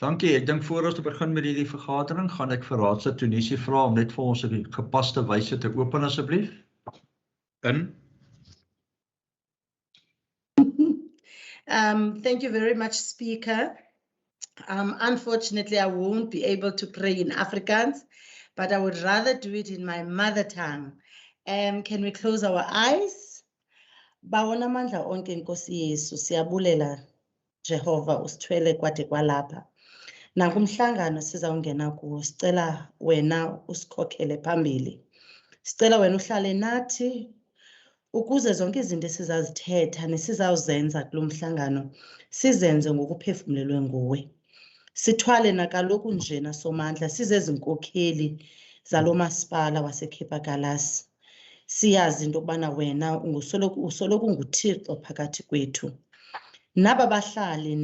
Dankie. Ek dink voor ons te begin met hierdie vergadering, gaan ek vir raadslid Tunisi vra om net vir ons op die gepaste wyse te open asseblief. Thank you very much, Speaker. Unfortunately, I won't be able to pray in Afrikaans, but I would rather do it in my mother tongue. Can we close our eyes? Bawona mandla onke Nkosi Yesu, siyabulela Jehova usithwele kwade kwalapha. Nakumhlangano sizawungena kuwo, sicela wena usikhokhele phambili. Sicela wena uhlale nathi ukuze zonke izinto esizazithetha nesizawuzenza kulo mhlangano sizenze ngokuphefumlelwe nguwe. Sithwale nakaloku njena somandla sizezinkokheli zalo masipala waseKhepakalas. Siyazi into yokubana wena usoloko unguThixo phakathi kwethu. Naba bahlali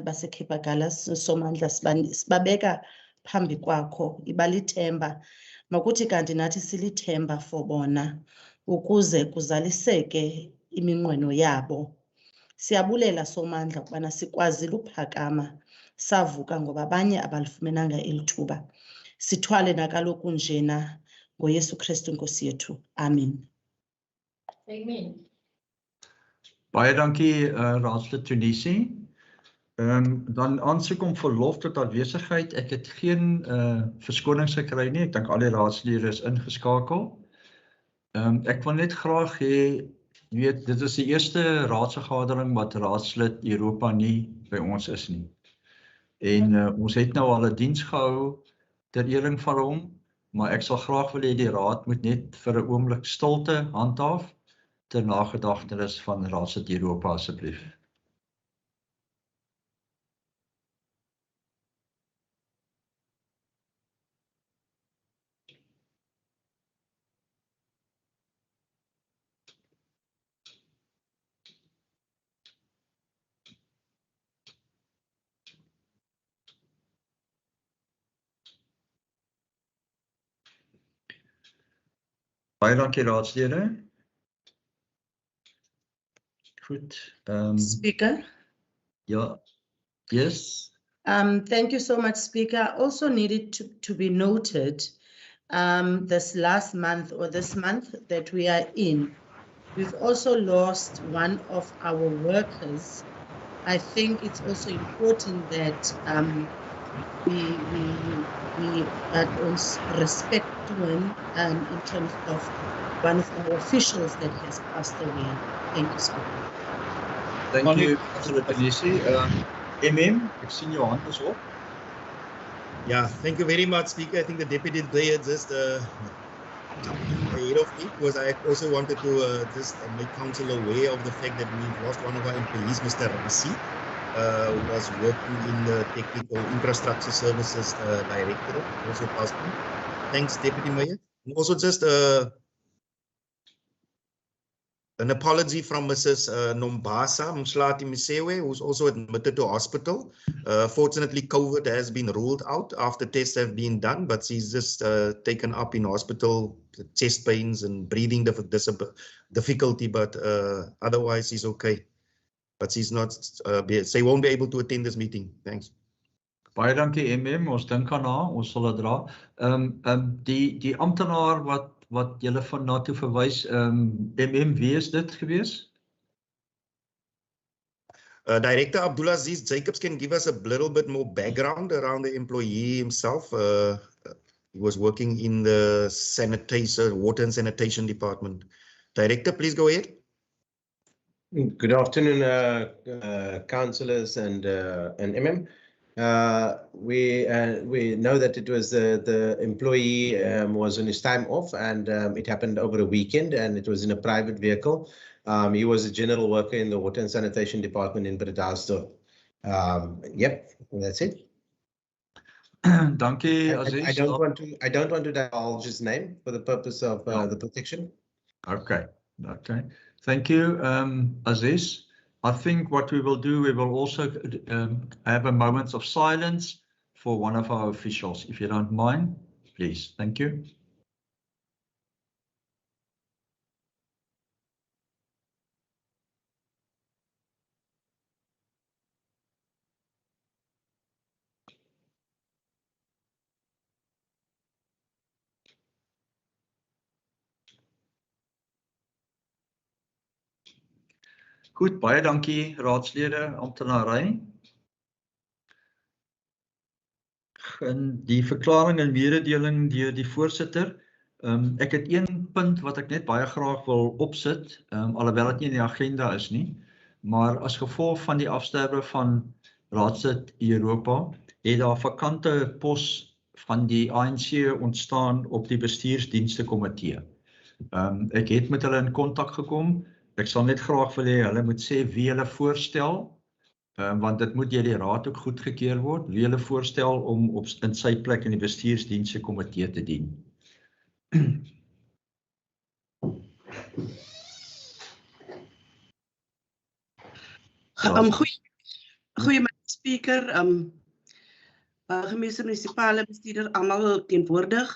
baseKhepakalas somandla sibabeka phambi kwakho, ibalithemba makuthi kanti nathi silithemba for bona ukuze kuzaliseke iminqweno yabo. Siyabulela somandla ukubana sikwazile uphakama savuka ngoba abanye abalifumenanga ilithuba. Sithwale nakaloku njena ngoYesu Kristu Nkosi yethu. Amen. Amen. Baie dankie raadslid Tunisi. Dan aansoek om verlof tot afwesigheid. Ek het geen verskonings gekry nie. Ek dink al die raadslede is ingeskakel. Ek wil net graag hê, weet, dit is die eerste raadsvergadering wat raadslid Europa nie by ons is nie. En ons het nou al 'n diens gehou ter ering van hom, maar ek sal graag wil hê die raad moet net vir 'n oomblik stilte handhaaf ter nagedagtenis van raadslid Europa asseblief. Baie dankie raadslede. Goed. Speaker. Ja. Yes. Thank you so much, Speaker. I also needed to be noted this last month or this month that we are in, we've also lost one of our workers. I think it's also important that we respect him in terms of one of our officials that has passed away. Thank you, Speaker. Thank you, Councillor Tunisi. Ek sien jou hand is op. Yeah, thank you very much, Speaker. I think the Deputy there just jumped in ahead of me because I also wanted to just make Council aware of the fact that we've lost one of our employees, Mr. Rasi, who was working in the Technical Infrastructure Services Directorate, also passed on. Thanks, Deputy Mayor. And also just an apology from Mrs. Nombasa Mslati Misewe, who's also admitted to hospital. Fortunately, COVID has been ruled out after tests have been done, but she's just taken up in hospital, chest pains and breathing difficulty, but otherwise she's okay. But she's not, she won't be able to attend this meeting. Thanks. Baie dankie ons dink aan haar, ons sal dit dra. Die amptenaar wat julle van na toe verwys, wie is dit gewees? Director Abdulaziz Jacobs can give us a little bit more background around the employee himself. He was working in the sanitation, water and sanitation department. Director, please go ahead. Good afternoon, councillors and we know that it was the employee was on his time off, and it happened over a weekend, and it was in a private vehicle. He was a general worker in the water and sanitation department in Bredasdorp. Yep, that's it. Dankie, Aziz. I don't want to divulge his name for the purpose of the protection. Okay. Thank you, Aziz. I think what we will do, we will also have a moment of silence for one of our officials, if you don't mind, please. Thank you. Goed, baie dankie raadslede, amptenarei. In die verklaring en mededeling deur die voorsitter, ek het een punt wat ek net baie graag wil opsit, alhoewel dit nie in die agenda is nie, maar as gevolg van die afsterwe van raadslid Europa, het daar vakante pos van die ANC ontstaan op die bestuursdienste komitee. Ek het met hulle in kontak gekom. Ek sal net graag wil hê hulle moet sê wie hulle voorstel, want dit moet deur die raad ook goedgekeur word, wie hulle voorstel om in sy plek in die bestuursdienste komitee te dien. Goeiemiddag speaker, burgemeester, munisipale bestuurder, almal teenwoordig.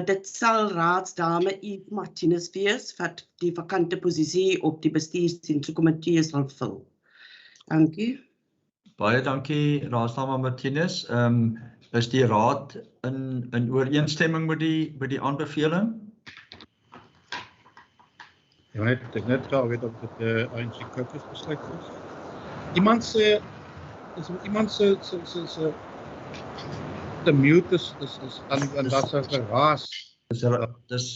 Dit sal raadsdame Eve Martinez wees wat die vakante posisie op die bestuursdienste komitee sal vul. Dankie. Baie dankie raadsdame Martinez. Is die raad in ooreenstemming met die aanbeveling? Ja, ek net graag weet of dit ANC caucus besluit is. Iemand sê de mute is aan dat se geraas. Dis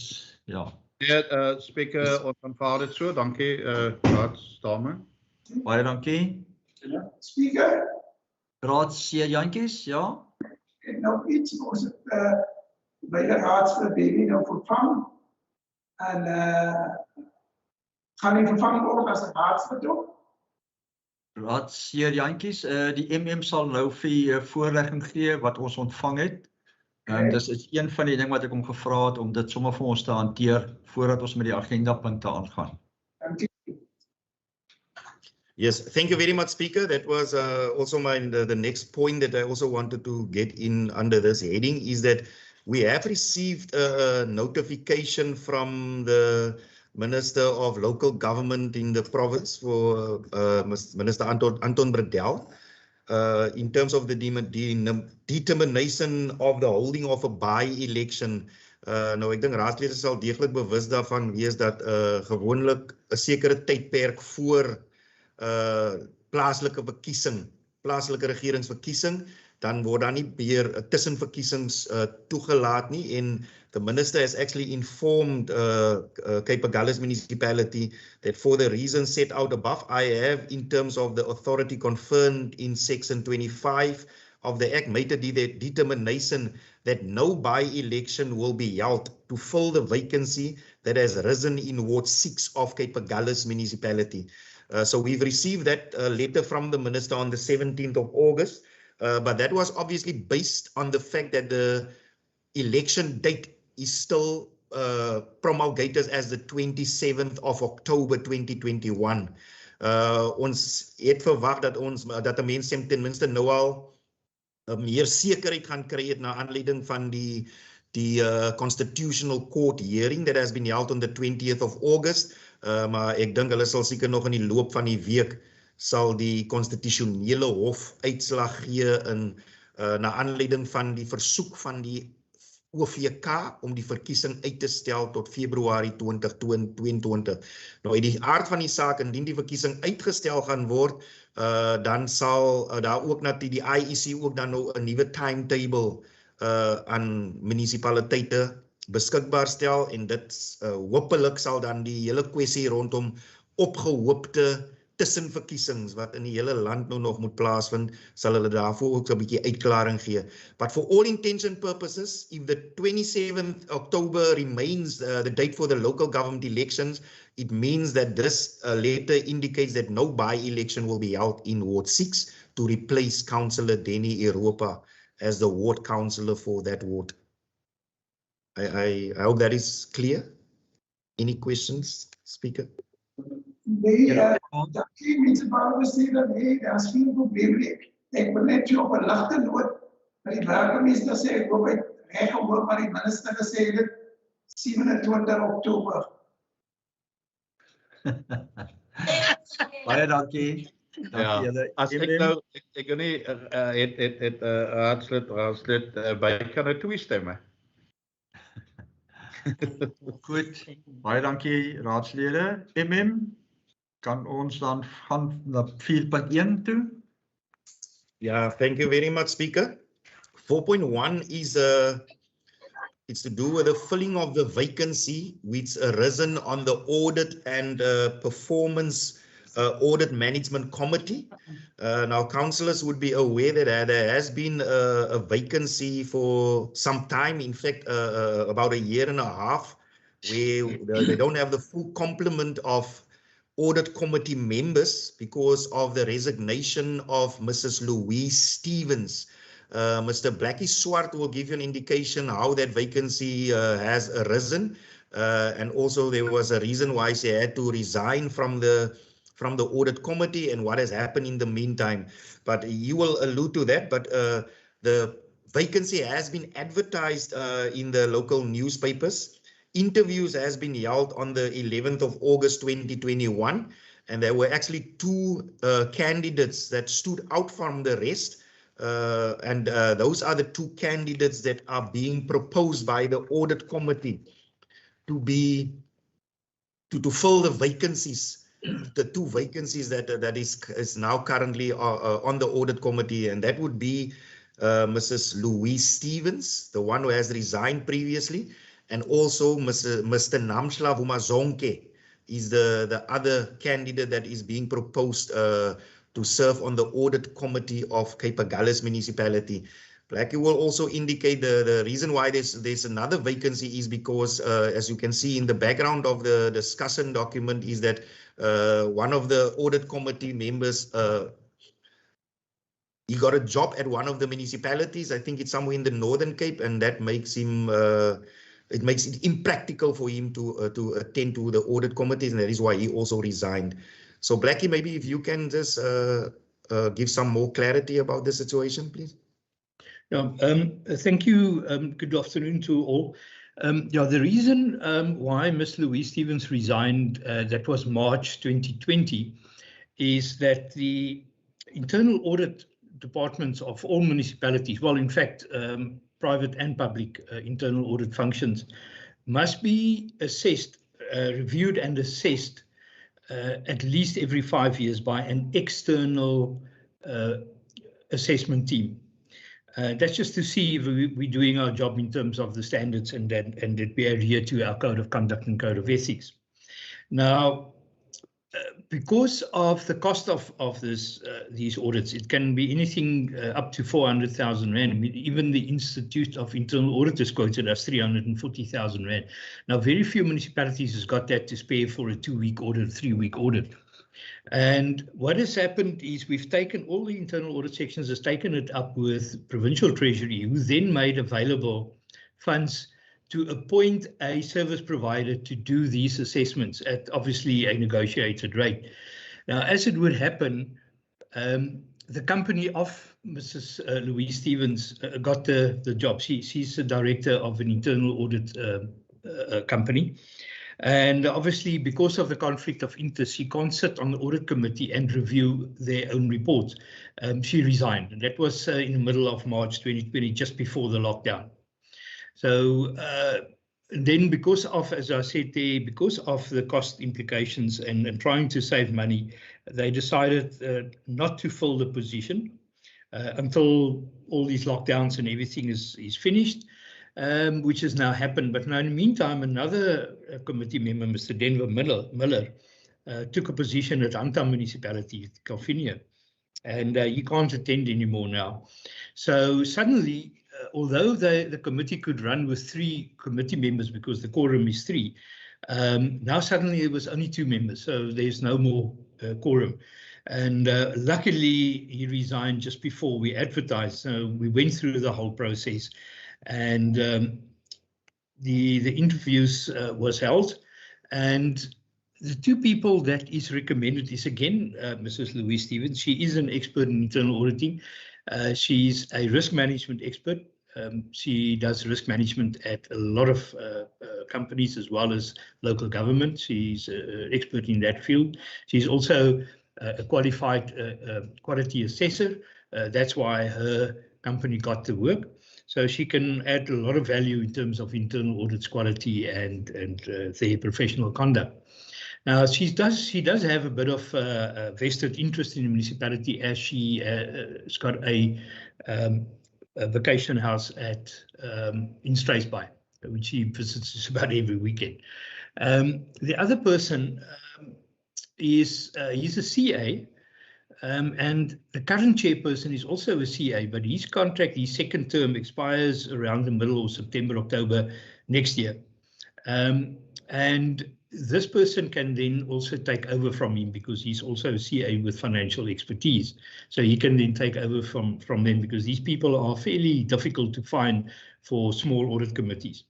ja. Ja, speaker ons aanvaar dit so. Dankie raadsdame. Baie dankie. Speaker, Raadslid Jantjies, ja. en nou iets ons het by die raadsverdeling nou vervang en gaan die vervang word as 'n raadsverdoen. Raadslid Jantjies, die MM sal nou vir voorlegging gee wat ons ontvang het. Dis is een van die dinge wat ek hom gevra het om dit sommer vir ons te hanteer voordat ons met die agenda punte aangaan. Dankie. Yes, thank you very much, Speaker. That was also the next point that I also wanted to get in under this heading is that we have received a notification from the Minister of Local Government in the province for Minister Anton Bredel in terms of the determination of the holding of a by-election. Nou ek dink raadslede sal deeglik bewus daarvan wees dat gewoonlik 'n sekere tydperk voor plaaslike regeringsverkiesing, dan word daar nie meer tussenverkiesings toegelaat nie, en the minister has actually informed Cape Agulhas municipality that for the reasons set out above, I have in terms of the authority confirmed in section 25 of the Act made a determination that no by-election will be held to fill the vacancy that has risen in Ward 6 of Cape Agulhas municipality. So we've received that letter from the minister on the 17th of August, but that was obviously based on the fact that the election date is still promulgated as the 27th of October 2021. Ons het verwag dat 'n mens ten minste nou al meer sekerheid gaan kry het na aanleiding van die Constitutional Court hearing that has been held on the 20th of August. Maar ek dink hulle sal seker nog in die loop van die week sal die konstitusionele hof uitslag gee in na aanleiding van die versoek van die OVK om die verkiesing uit te stel tot Februarie 2022. Nou uit die aard van die saak, indien die verkiesing uitgestel gaan word, dan sal daar ook die IEC ook dan nou 'n nuwe timetable aan munisipaliteite beskikbaar stel, en dit hopelik sal dan die hele kwessie rondom opgehoopte tussenverkiesings wat in die hele land nou nog moet plaasvind, sal hulle daarvoor ook 'n bietjie uitklaring gee. But for all intents and purposes, if the 27th October remains the date for the local government elections, it means that this letter indicates that no by-election will be held in Ward 6 to replace Councillor Denny Europa as the ward councillor for that ward. I hope that is clear. Any questions, Speaker? Nee, dankie munisipale bestuurder, nee, daar is geen probleem nie. Ek wil net op 'n ligte noot, dat die burgemeester sê, ek hoop hy reg gehoor wat die minister gesê het, 27 Oktober. Baie dankie. Ja, as ek nou, ek nie het raadslid by kan nou toestemme. Goed, baie dankie raadslede. MM, kan ons dan gaan na 4.1 toe? Yeah, thank you very much, Speaker. 4.1 is it's to do with the filling of the vacancy which arisen on the audit and performance audit management committee. Now, councillors would be aware that there has been a vacancy for some time, in fact, about a year and a half, where they don't have the full complement of audit committee members because of the resignation of Mrs. Louise Stevens. Mr. Blackie Swart will give you an indication how that vacancy has arisen. And also there was a reason why she had to resign from the audit committee and what has happened in the meantime. But you will allude to that. But the vacancy has been advertised in the local newspapers. Interviews has been held on the 11th of August 2021. And there were actually two candidates that stood out from the rest. And those are the two candidates that are being proposed by the audit committee to fill the vacancies, the two vacancies that is now currently on the audit committee, and that would be Mrs. Louise Stevens, the one who has resigned previously, and also Mr. Namshla Vumazonke is the other candidate that is being proposed to serve on the audit committee of Cape Agulhas municipality. Blackie will also indicate the reason why there's another vacancy is because, as you can see in the background of the discussion document, is that one of the audit committee members, he got a job at one of the municipalities. I think it's somewhere in the Northern Cape, and that makes him it makes it impractical for him to attend to the audit committees, and that is why he also resigned. So Blackie, maybe if you can just give some more clarity about the situation, please. Yeah, thank you. Good afternoon to all. Yeah, the reason why Ms. Louise Stevens resigned, that was March 2020, is that the internal audit departments of all municipalities, well, in fact, private and public internal audit functions, must be assessed, reviewed and assessed at least every 5 years by an external assessment team. That's just to see if we're doing our job in terms of the standards and that we adhere to our code of conduct and code of ethics. Now, because of the cost of these audits, it can be anything up to 400,000 Rand. I mean, even the Institute of Internal Auditors quoted us 340,000 Rand. Now, very few municipalities has got that to spare for a 2-week audit, 3-week audit. And what has happened is we've taken all the internal audit sections, has taken it up with Provincial Treasury, who then made available funds to appoint a service provider to do these assessments at obviously a negotiated rate. Now, as it would happen, the company of Mrs. Louise Stevens got the job. She's the director of an internal audit company. And obviously, because of the conflict of interest, she can't sit on the audit committee and review their own reports. She resigned, and that was in the middle of March 2020, just before the lockdown. So then because of, as I said there, because of the cost implications and trying to save money, they decided not to fill the position until all these lockdowns and everything is finished. Which has now happened. But now in the meantime, another committee member, Mr. Denver Miller, took a position at Anta Municipality, Calvinia, and he can't attend anymore now. So suddenly, although the committee could run with 3 committee members because the quorum is 3, now suddenly there was only 2 members, so there's no more quorum. And luckily, he resigned just before we advertised, so we went through the whole process. And the interviews was held, and the 2 people that is recommended is again Mrs. Louise Stevens. She is an expert in internal auditing. She's a risk management expert. She does risk management at a lot of companies as well as local government. She's an expert in that field. She's also a qualified quality assessor. That's why her company got the work. So she can add a lot of value in terms of internal audits quality and their professional conduct. Now, she does have a bit of vested interest in the municipality, as she has got a vacation house in Struisbaai, which she visits just about every weekend. The other person he's a CA, and the current chairperson is also a CA, but his contract, his second term, expires around the middle of September, October next year. And this person can then also take over from him, because he's also a CA with financial expertise. So he can then take over from them, because these people are fairly difficult to find for small audit committees.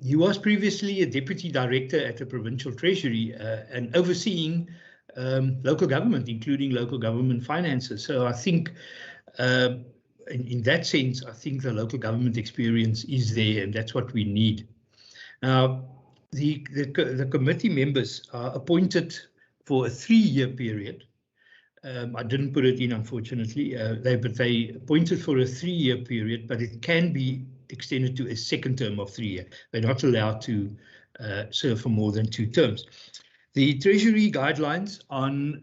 He was previously a deputy director at the provincial treasury and overseeing local government, including local government finances. So I think in that sense, I think the local government experience is there, and that's what we need. Now, the committee members are appointed for a 3-year period. I didn't put it in, unfortunately, but they appointed for a 3-year period, but it can be extended to a second term of 3 years. They're not allowed to serve for more than 2 terms. The Treasury guidelines on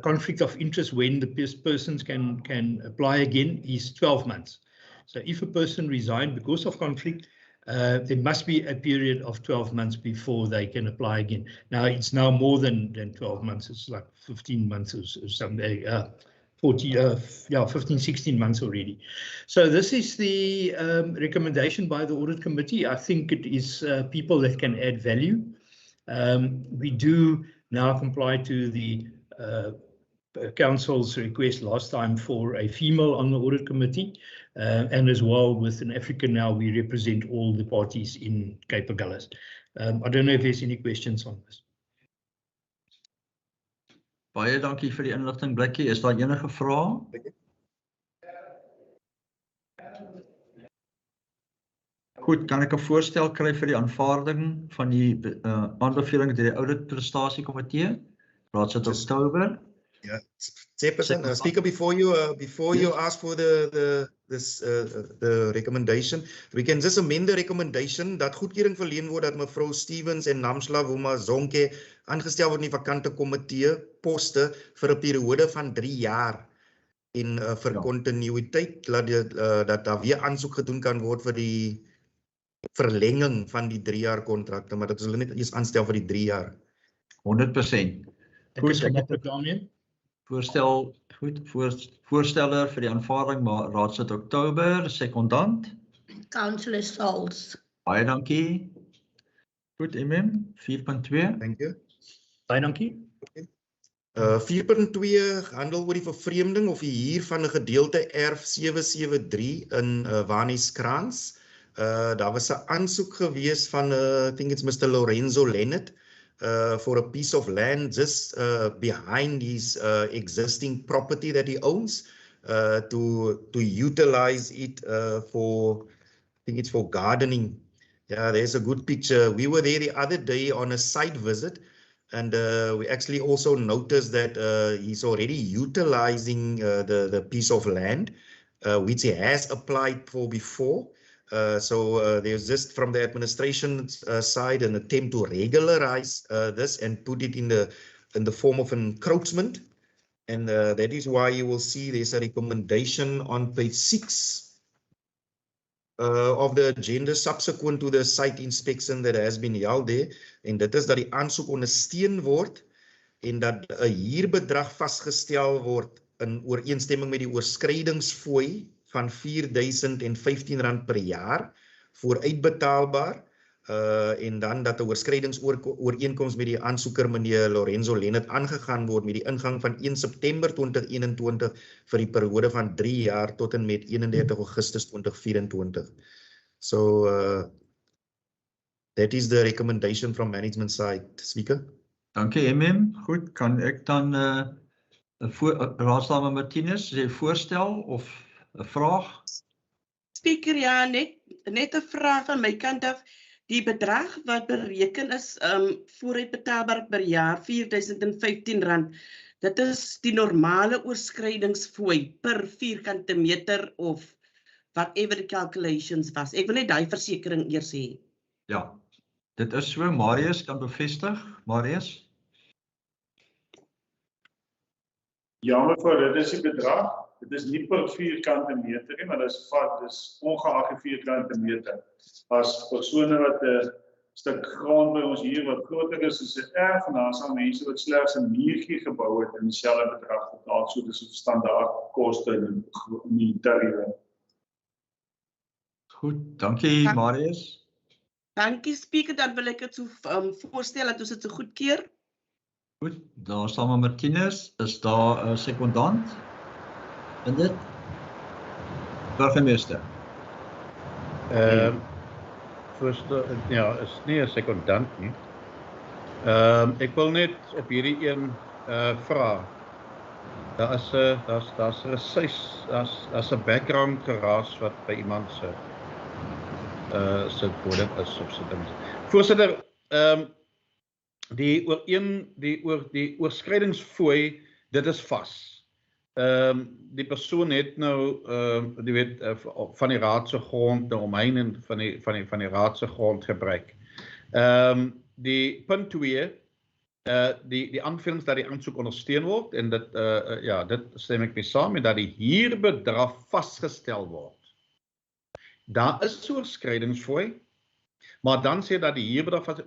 conflict of interest when the persons can apply again is 12 months. So if a person resigned because of conflict, there must be a period of 12 months before they can apply again. Now, it's now more than 12 months. It's like 15 months or something, 15, 16 months already. So this is the recommendation by the Audit Committee. I think it is people that can add value. We do now comply to the Council's request last time for a female on the Audit Committee, and as well with an African now, we represent all the parties in Cape Agulhas. I don't know if there's any questions on this. Baie dankie vir die inligting, Blikkie. Is daar enige vrae? Goed, kan ek 'n voorstel kry vir die aanvaarding van die aanbevelings deur die auditprestatiekomitee? Raadsit Oktober. Yeah, Chairperson, Speaker, before you ask for the recommendation, we can just amend the recommendation dat goedkeuring verleen word dat mevrou Stevens en Namsla Wuma Zonke aangestel word in die vakante komitee poste vir 'n periode van 3 jaar en vir kontinuïteit dat daar weer aansoek gedoen kan word vir die verlenging van die 3 jaar kontrakte, maar dat is hulle net eers aanstel vir die 3 jaar. 100%. Goed, ek het daarmee. Voorstel, goed, voorsteller vir die aanvaarding, maar raadsit Oktober, sekondant. Councillor Sauls. Baie dankie. Goed, MM, 4.2. Thank you. Baie dankie. 4.2 handel oor die vervreemding of die huur van 'n gedeelte erf 773 in Waniskrans. Daar was 'n aansoek gewees van I think it's Mr. Lorenzo Leonard for a piece of land just behind his existing property that he owns to utilize it for, I think it's for gardening. Yeah, there's a good picture. We were there the other day on a site visit, and we actually also noticed that he's already utilizing the piece of land which he has applied for before. So there's just from the administration side an attempt to regularize this and put it in the form of encroachment, and that is why you will see there's a recommendation on page 6 of the agenda subsequent to the site inspection that has been held there, and dit is dat die aansoek ondersteun word en dat 'n huurbedrag vasgestel word in ooreenstemming met die oorskrydingsfooi van R4.015 per jaar vooruitbetaalbaar, en dan dat 'n oorskryingsooreenkoms met die aansoeker meneer Lorenzo Leonard aangegaan word met die ingang van 1 September 2021 vir die periode van 3 jaar tot en met 31 Augustus 2024. So that is the recommendation from management side, Speaker. Dankie MM. Goed, kan ek dan Raadslid Martinez sê voorstel of 'n vraag? Speaker, ja, net 'n vraag van my kant af. Die bedrag wat bereken is vooruitbetaalbaar per jaar R4.015. Dit is die normale oorskrydingsfooi per vierkante meter of whatever the calculations was. Ek wil net daai versekering eers hê. Ja, Dit is so, Marius kan bevestig, Marius? Ja, mevrou, dit is die bedrag. Dit is nie per vierkante meter nie, maar dis ongeag die vierkante meter. As persone wat 'n stuk grond by ons hier wat groter is as 'n erf, en daar sal mense wat slegs 'n muurtjie gebou het en dieselfde bedrag betaal, so dis 'n standaard koste in die tariewe. Goed, dankie Marius. Dankie Speaker, dan wil ek dit so voorstel dat ons dit so goedkeur. Goed, daar staan maar Martinez, is daar 'n sekondant in dit? Burgemeester. Voorstel, ja, is nie 'n sekondant nie. Ek wil net op hierdie een vra. Daar's 'n background geraas wat by iemand se bodem is of so ding. Voorsitter, die oorskrydingsfooi, dit is vas. Die persoon het nou, die weet, van die raad se grond, nou omheen en van die raad se grond gebruik. Die punt 2, die aanvullings dat die aansoek ondersteun word, en dit, ja, dit stem ek mee saam, en dat die huurbedrag vasgestel word. Daar is so 'n oorskrydingsfooi, maar dan sê dat die huurbedrag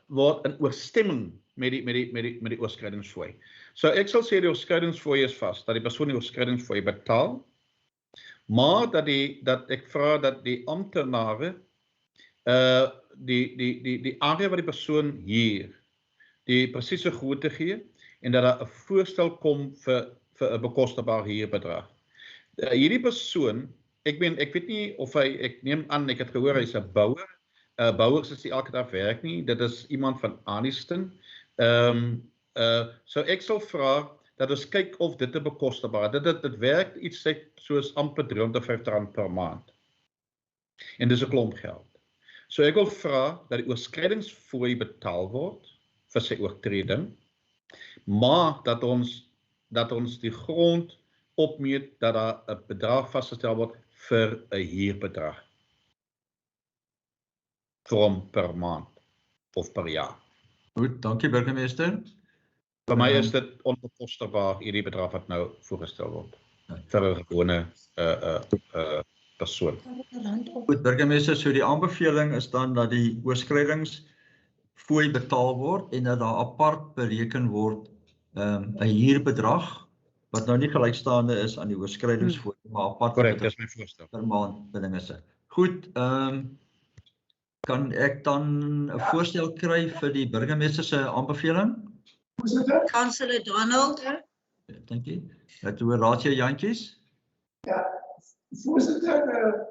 word in ooreenstemming met die oorskrydingsfooi. So ek sal sê die oorskrydingsfooi is vas, dat die persoon die oorskrydingsfooi betaal, maar dat ek vra dat die amptenare die area wat die persoon huur, die presiese grootte gee, en dat daar 'n voorstel kom vir 'n bekostigbare huurbedrag. Hierdie persoon, ek weet nie of ek neem aan, ek het gehoor hy's 'n bouer. Bouers is nie elke dag werk nie, dit is iemand van Aniston. So ek sal vra dat ons kyk of dit 'n bekostigbare, dit werk iets soos amper R350 per maand. En dis 'n klomp geld. So ek wil vra dat die oorskrydingsfooi betaal word vir sy oortreding, maar dat ons die grond opmeet dat daar 'n bedrag vasgestel word vir 'n huurbedrag. Per maand of per jaar. Goed, dankie burgemeester. Vir my is dit onbekostigbaar hierdie bedrag wat nou voorgestel word vir 'n gewone persoon. Goed, burgemeester, so die aanbeveling is dan dat die oorskrydingsfooi betaal word en dat daar apart bereken word 'n huurbedrag wat nou nie gelykstaande is aan die oorskrydingsfooi, maar apart Korrek, dis my voorstel. Per maand binne is. Goed, kan ek dan 'n voorstel kry vir die burgemeester se aanbeveling? Councillor Donald. Dankie. Het oor Raadse Jantjies? Ja, voorzitter,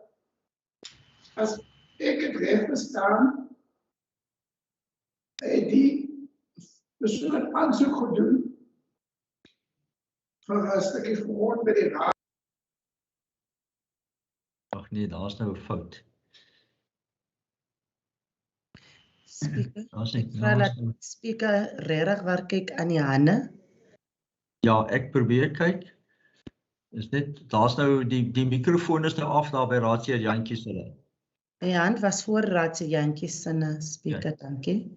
as ek het reg verstaan, die persoon aansoek gedoen vir 'n stukkie grond by die raad. Ag nee, daar's nou 'n fout. Speaker, regtig waar kyk aan die hande? Ja, ek probeer kyk. Is net, daar's nou, die mikrofoon is nou af daar by Raadse Jantjies hulle. My hand was voor Raadse Jantjies se speaker, Ja. dankie.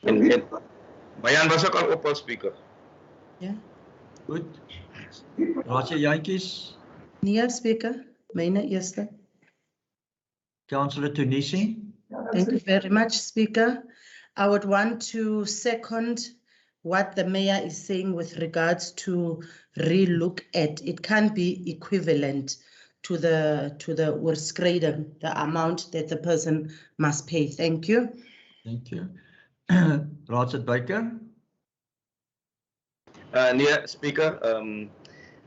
En my hand was ook al op as speaker. Ja. Goed. Raadse Jantjies, Nee, speaker, myne eerste. Councillor Tunisi. Thank you very much, Speaker. I would want to second what the mayor is saying with regards to relook at. It can be equivalent to the oorskriding, the amount that the person must pay. Thank you. Thank you. Raadslid Buyker. Nee, Speaker,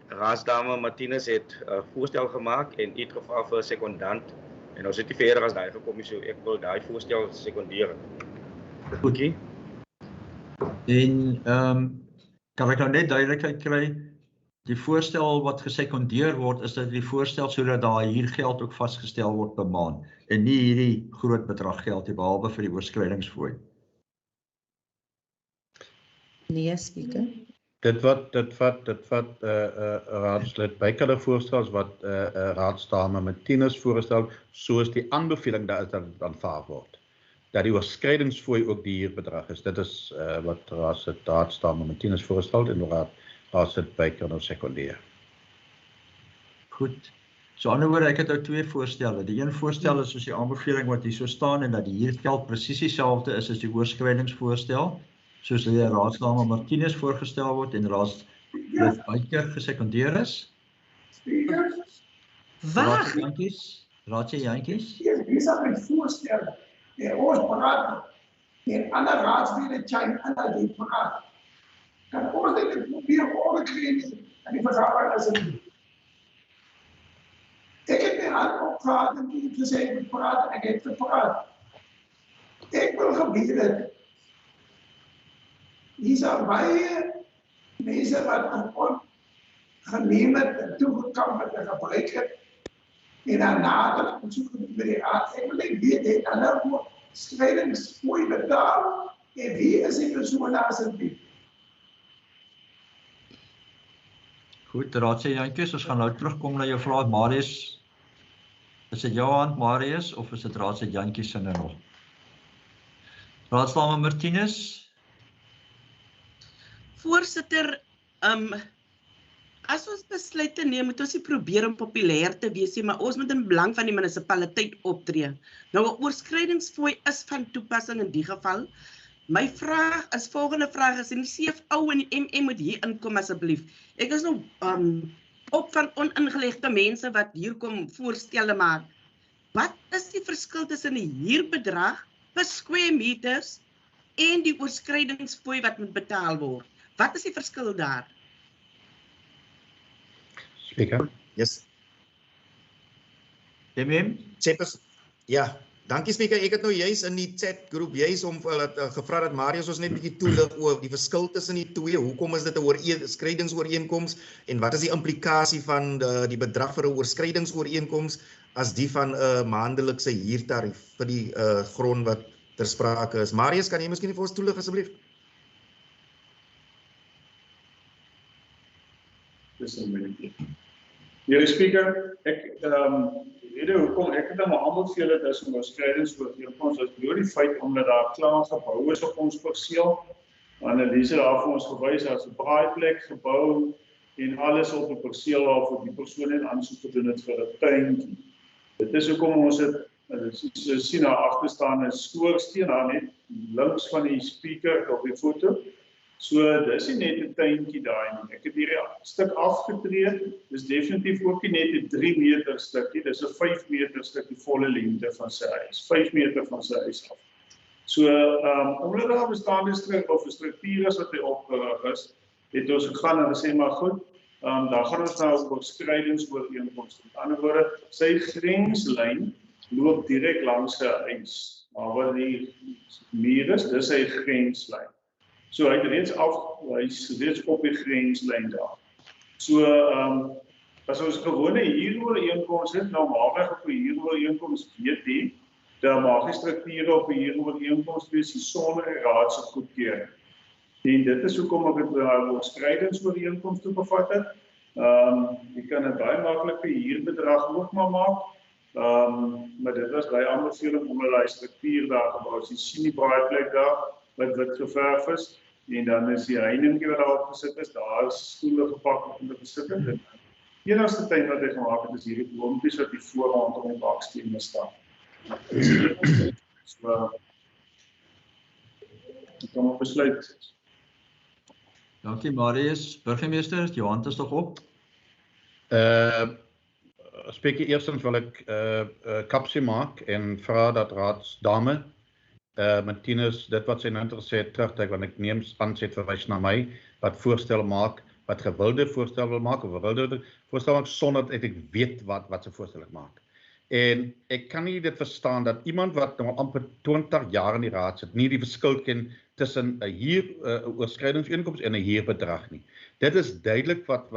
Raadsdame Martinez het 'n voorstel gemaak en iets gevra vir 'n sekondant. En ons het nie verder as daai gekom nie, so ek wil daai voorstel sekondeer. Goedjie. En kan ek nou net duidelikheid kry, die voorstel wat gesekondeer word, is dit die voorstel sodat daar hier geld ook vasgestel word per maand en nie hierdie groot bedrag geld nie, behalwe vir die oorskrydingsfooi. Nee, Speaker. Dit wat raadslid Bykele voorstel is wat raadsdame Martinez voorstel, soos die aanbeveling daar is dat dit aanvaar word. Dat die oorskrydingsfooi ook die huurbedrag is. Dit is wat raadsdame Martinez voorstel en raadslid Bykele nou sekondeer. Goed. So ander woorde, ek het nou twee voorstelle. Die een voorstel is soos die aanbeveling wat hier so staan en dat die huurgeld presies dieselfde is as die oorskrydingsvoorstel, soos die raadsdame Martinez voorgestel word en raadslid Bykele gesekondeer is. Wag, Raadse Jantjies. Dis met voorstel. Ons praat en ander raadslede chime in dat die praat. Kan ons dit probeer oorkry aan die vergadering asseblief? Ek het my hand opgehaal en die gesê ek moet praat en ek het gepraat. Ek wil gebied het. Hier is baie mense wat geneem het en toegekom het en gebruik het. En daarna het soek met die raad. Ek wil nie weet het ander skrydingsfooi betaal en wie is die persoon asseblief? Goed, raadse Jantjies, ons gaan nou terugkom na jou vraag, Marius. Is dit jou hand, Marius, of is dit raadse Jantjies sinne nog? Raadsdame Martinez. Voorsitter, as ons besluite neem, moet ons nie probeer om populêr te wees nie, maar ons moet in belang van die munisipaliteit optree. Nou, 'n oorskrydingsfooi is van toepassing in die geval. My vraag is, volgende vraag is, en die CFO en die MM moet hier inkom asseblief. Ek is nou op van oningelegde mense wat hier kom voorstelle maak. Wat is die verskil tussen die huurbedrag per square meters en die oorskrydingsfooi wat moet betaal word? Wat is die verskil daar? Speaker. Yes. MM? Ja, dankie Speaker. Ek het nou juist in die chatgroep juist om gevra dat Marius ons net 'n bietjie toelig oor die verskil tussen die twee. Hoekom is dit 'n oorskryingsooreenkoms en wat is die implikasie van die bedrag vir 'n oorskryingsooreenkoms as die van 'n maandelikse huurtarief vir die grond wat ter sprake is. Marius, kan jy miskien vir ons toelig asseblief? Dis 'n minuut. Here Speaker, ek weet hoekom ek het nou maar almal vir julle dis om oorskryingsooreenkoms is deur die feit omdat daar klaar gebou is op ons perseel. Anneliese daar vir ons gewys as 'n braaiplek gebou en alles op 'n perseel waarvoor die persoon net aansoek gedoen het vir 'n tuintjie. Dit is hoekom ons dit sien daar agter staan 'n skoorsteen daar net links van die speaker op die foto. So dis nie net 'n tuintjie daai nie. Ek het hier 'n stuk afgetree. Dis definitief ook nie net 'n 3 meter stukkie, dis 'n 5 meter stuk die volle lengte van sy huis. 5 meter van sy huis af. So omdat daar bestaande struktuur is wat hy opgerig is, het ons gegaan en gesê maar goed, dan gaan ons nou oorskryingsooreenkoms. Met ander woorde, sy grenslyn loop direk langs sy huis. Maar wat die muur is, dis sy grenslyn. So hy het reeds op die grenslyn daar. So as ons gewone huurooreenkoms het, normaalweg op 'n huurooreenkoms weet jy, daar mag die strukture op 'n huurooreenkoms wees sonder die raad se goedkeuring. En dit is hoekom ek dit oorskryingsooreenkoms toegevat het. Jy kan 'n baie maklike huurbedrag ook maar maak. Maar dit was baie aanbeveling omdat daai struktuur daar gebou is. Jy sien die braaiplek daar wat wit geverf is en dan is die heiningie wat daar opgesit is, daar is stoele gepak om te besit het. Die enigste tyd wat hy gemaak het is hierdie boontjies wat die voorrand om die bakstene staan. So ek kan maar besluit. Dankie Marius. Burgemeester, jou hand is nog op? Speaker, eerstens wil ek kapsie maak en vra dat raadsdame Martinez, dit wat sy nou gesê het, terugtrek, want ek neem aan sy het verwys na my, wat voorstel maak, wat gewilde voorstel wil maak, of gewilde voorstel maak, sonder dat ek weet wat sy voorstel maak. En ek kan nie dit verstaan dat iemand wat nou amper 20 jaar in die raad sit, nie die verskil ken tussen 'n oorskryingsooreenkoms en 'n huurbedrag nie. Dit is duidelik wat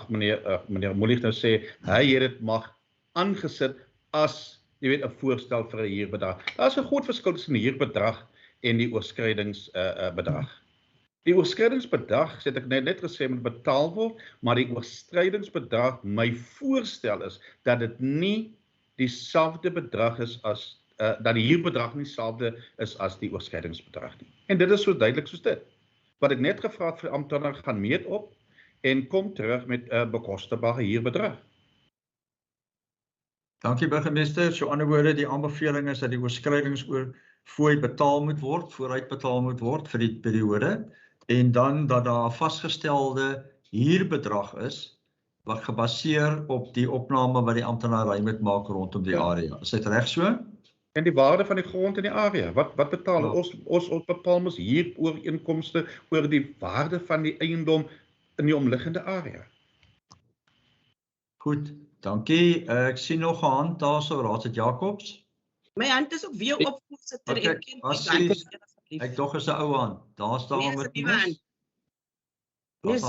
meneer Moelich nou sê, hy het dit mag aangesit as jy weet 'n voorstel vir 'n huurbedrag. Daar is 'n groot verskil tussen die huurbedrag en die oorskrydingsbedrag. Die oorskrydingsbedrag, sê ek net gesê, moet betaal word, maar die oorskrydingsbedrag, my voorstel is, dat dit nie dieselfde bedrag is as, dat die huurbedrag nie dieselfde is as die oorskrydingsbedrag nie. En dit is so duidelik soos dit. Wat ek net gevra het vir die amptenaar, gaan meet op en kom terug met 'n bekostigbare huurbedrag. Dankie burgemeester. So ander woorde, die aanbeveling is dat die oorskrydingsfooi betaal moet word, vooruit betaal moet word vir die periode, en dan dat daar 'n vasgestelde huurbedrag is wat gebaseer op die opname wat die amptenary moet maak rondom die area. Is dit reg so? En die waarde van die grond in die area, wat betaal ons bepaal mos hier ooreenkomste oor die waarde van die eiendom in die omliggende area. Goed, dankie. Ek sien nog 'n hand daarso, Raadslid Jacobs. My hand is ook weer op, voorsitter. Okay, ek dog is 'n ou hand. Daar staan met Nee, is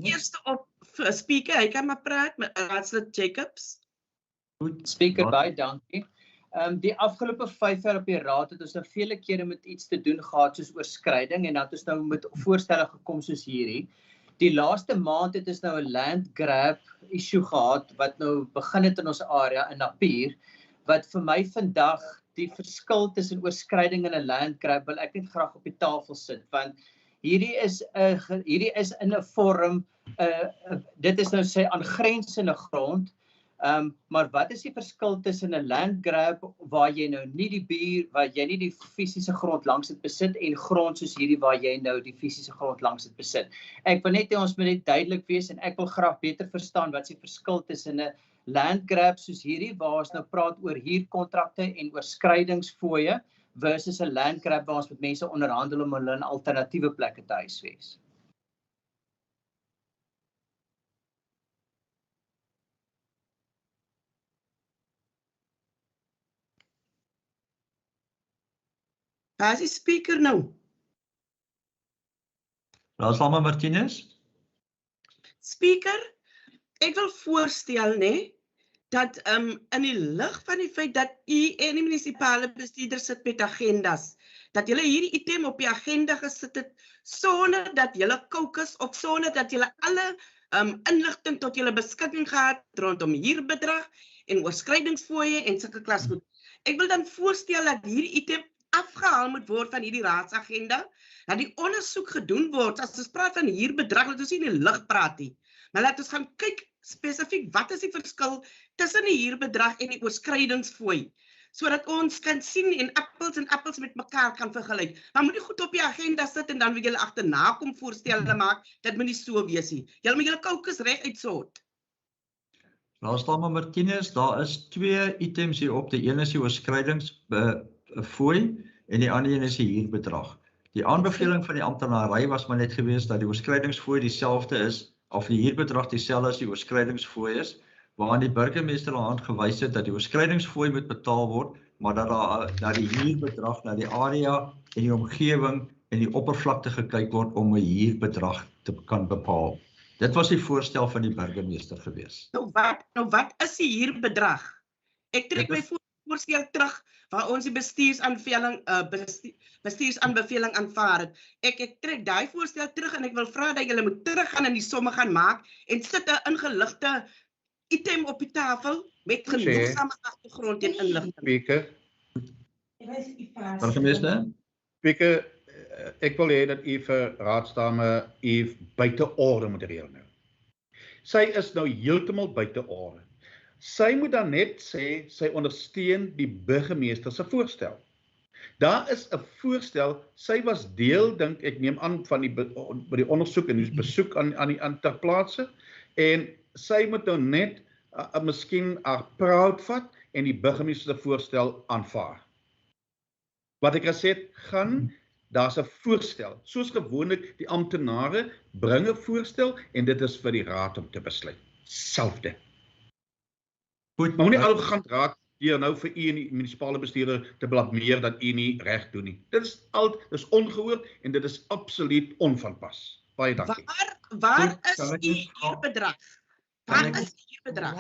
eerste op speaker. Hy kan maar praat met Raadslid Jacobs. Goed. Speaker, baie dankie. Die afgelope 5 jaar op die raad het ons nou vele kere met iets te doen gehad soos oorskryding en dat ons nou met voorstelle gekom soos hierdie. Die laaste maand het ons nou 'n land grab issue gehad wat nou begin het in ons area in Napier, wat vir my vandag die verskil tussen oorskryding en 'n land grab wil ek net graag op die tafel sit, want hierdie is in 'n vorm, dit is nou sy aangrensende grond. Maar wat is die verskil tussen 'n land grab waar jy nou nie die buur, waar jy nie die fisiese grond langs dit besit en grond soos hierdie waar jy nou die fisiese grond langs dit besit. Ek wil net hê ons moet net duidelik wees en ek wil graag beter verstaan wat is die verskil tussen 'n land grab soos hierdie waar ons nou praat oor huurkontrakte en oorskrydingsfooie versus 'n land grab waar ons met mense onderhandel om hulle in alternatiewe plekke te huisves. Waar is die speaker nou? Raadslid Martinez. Speaker, ek wil voorstel dat in die lig van die feit dat u en die munisipale bestuurder sit met agendas, dat julle hierdie item op die agenda gesit het sonder dat julle caucus of sonder dat julle alle inligting tot julle beskikking gehad rondom huurbedrag en oorskrydingsfooie en sulke klasgoed. Ek wil dan voorstel dat hierdie item afgehaal moet word van hierdie raadsagenda, dat die ondersoek gedoen word, as ons praat van huurbedrag, laat ons nie in die lug praat nie, maar laat ons gaan kyk spesifiek wat is die verskil tussen die huurbedrag en die oorskrydingsfooi, sodat ons kan sien en appels met mekaar kan vergelyk. Maar moet nie goed op die agenda sit en dan wil julle agterna kom voorstelle maak, dit moet nie so wees nie. Julle moet julle caucus reg uitsort. Raadslid Martinez, daar is 2 items hier op. Die een is die oorskrydingsfooi en die ander een is die huurbedrag. Die aanbeveling van die amptenary was maar net gewees dat die oorskrydingsfooi dieselfde is, of die huurbedrag dieselfde as die oorskrydingsfooi is, waaraan die burgemeester aan gewys het dat die oorskrydingsfooi moet betaal word, maar dat daar na die huurbedrag, na die area en die omgewing en die oppervlakte gekyk word om 'n huurbedrag te kan bepaal. Dit was die voorstel van die burgemeester gewees. Nou wat is die huurbedrag? Ek trek my voorstel terug waar ons die bestuursaanbeveling aanvaar het. Ek trek daai voorstel terug en ek wil vra dat julle moet teruggaan en die somme gaan maak en sit 'n ingeligte item op die tafel met genoegsame agtergrond en inligting. Speaker. Burgemeester? Speaker, ek wil hê dat u vir raadsdame u buite orde moet reël nou. Sy is nou heeltemal buite orde. Sy moet dan net sê, sy ondersteun die burgemeester se voorstel. Daar is 'n voorstel, sy was deel, dink ek neem aan, van die ondersoek en die besoek aan ter plaatse, en sy moet nou net miskien haar proud vat en die burgemeester se voorstel aanvaar. Wat ek gesê het, daar's 'n voorstel. Soos gewoonlik die amptenare bring 'n voorstel en dit is vir die raad om te besluit. Selfde. Goed, maar moenie arrogant raak deur nou vir u en die munisipale bestuurder te blameer dat u nie reg doen nie. Dit is ongehoord en dit is absoluut onvanpas. Baie dankie. Waar is die huurbedrag? Waar is die huurbedrag?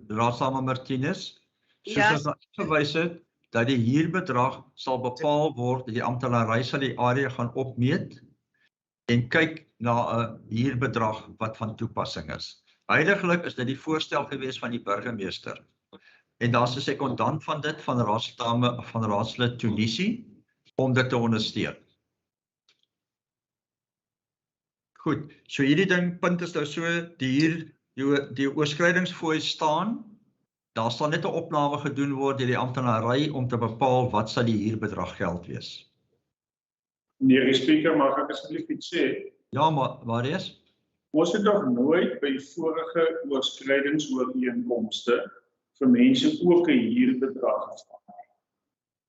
Raadslid Martinez, soos ons gewys het, dat die huurbedrag sal bepaal word, die amptenary sal die area gaan opmeet en kyk na 'n huurbedrag wat van toepassing is. Heiliglik is dit die voorstel gewees van die burgemeester. En daar's 'n sekondant van dit, van raadslid Tunisi, om dit te ondersteun. Goed, so hierdie punt is nou so, die oorskrydingsfooi staan, daar sal net 'n opname gedoen word deur die amptenary om te bepaal wat sal die huurbedrag geld wees. Meneer die spreker, mag ek asseblief iets sê? Ja, maar waar is? Ons het nog nooit by vorige oorskryingsooreenkomste vir mense ook 'n huurbedrag gevang.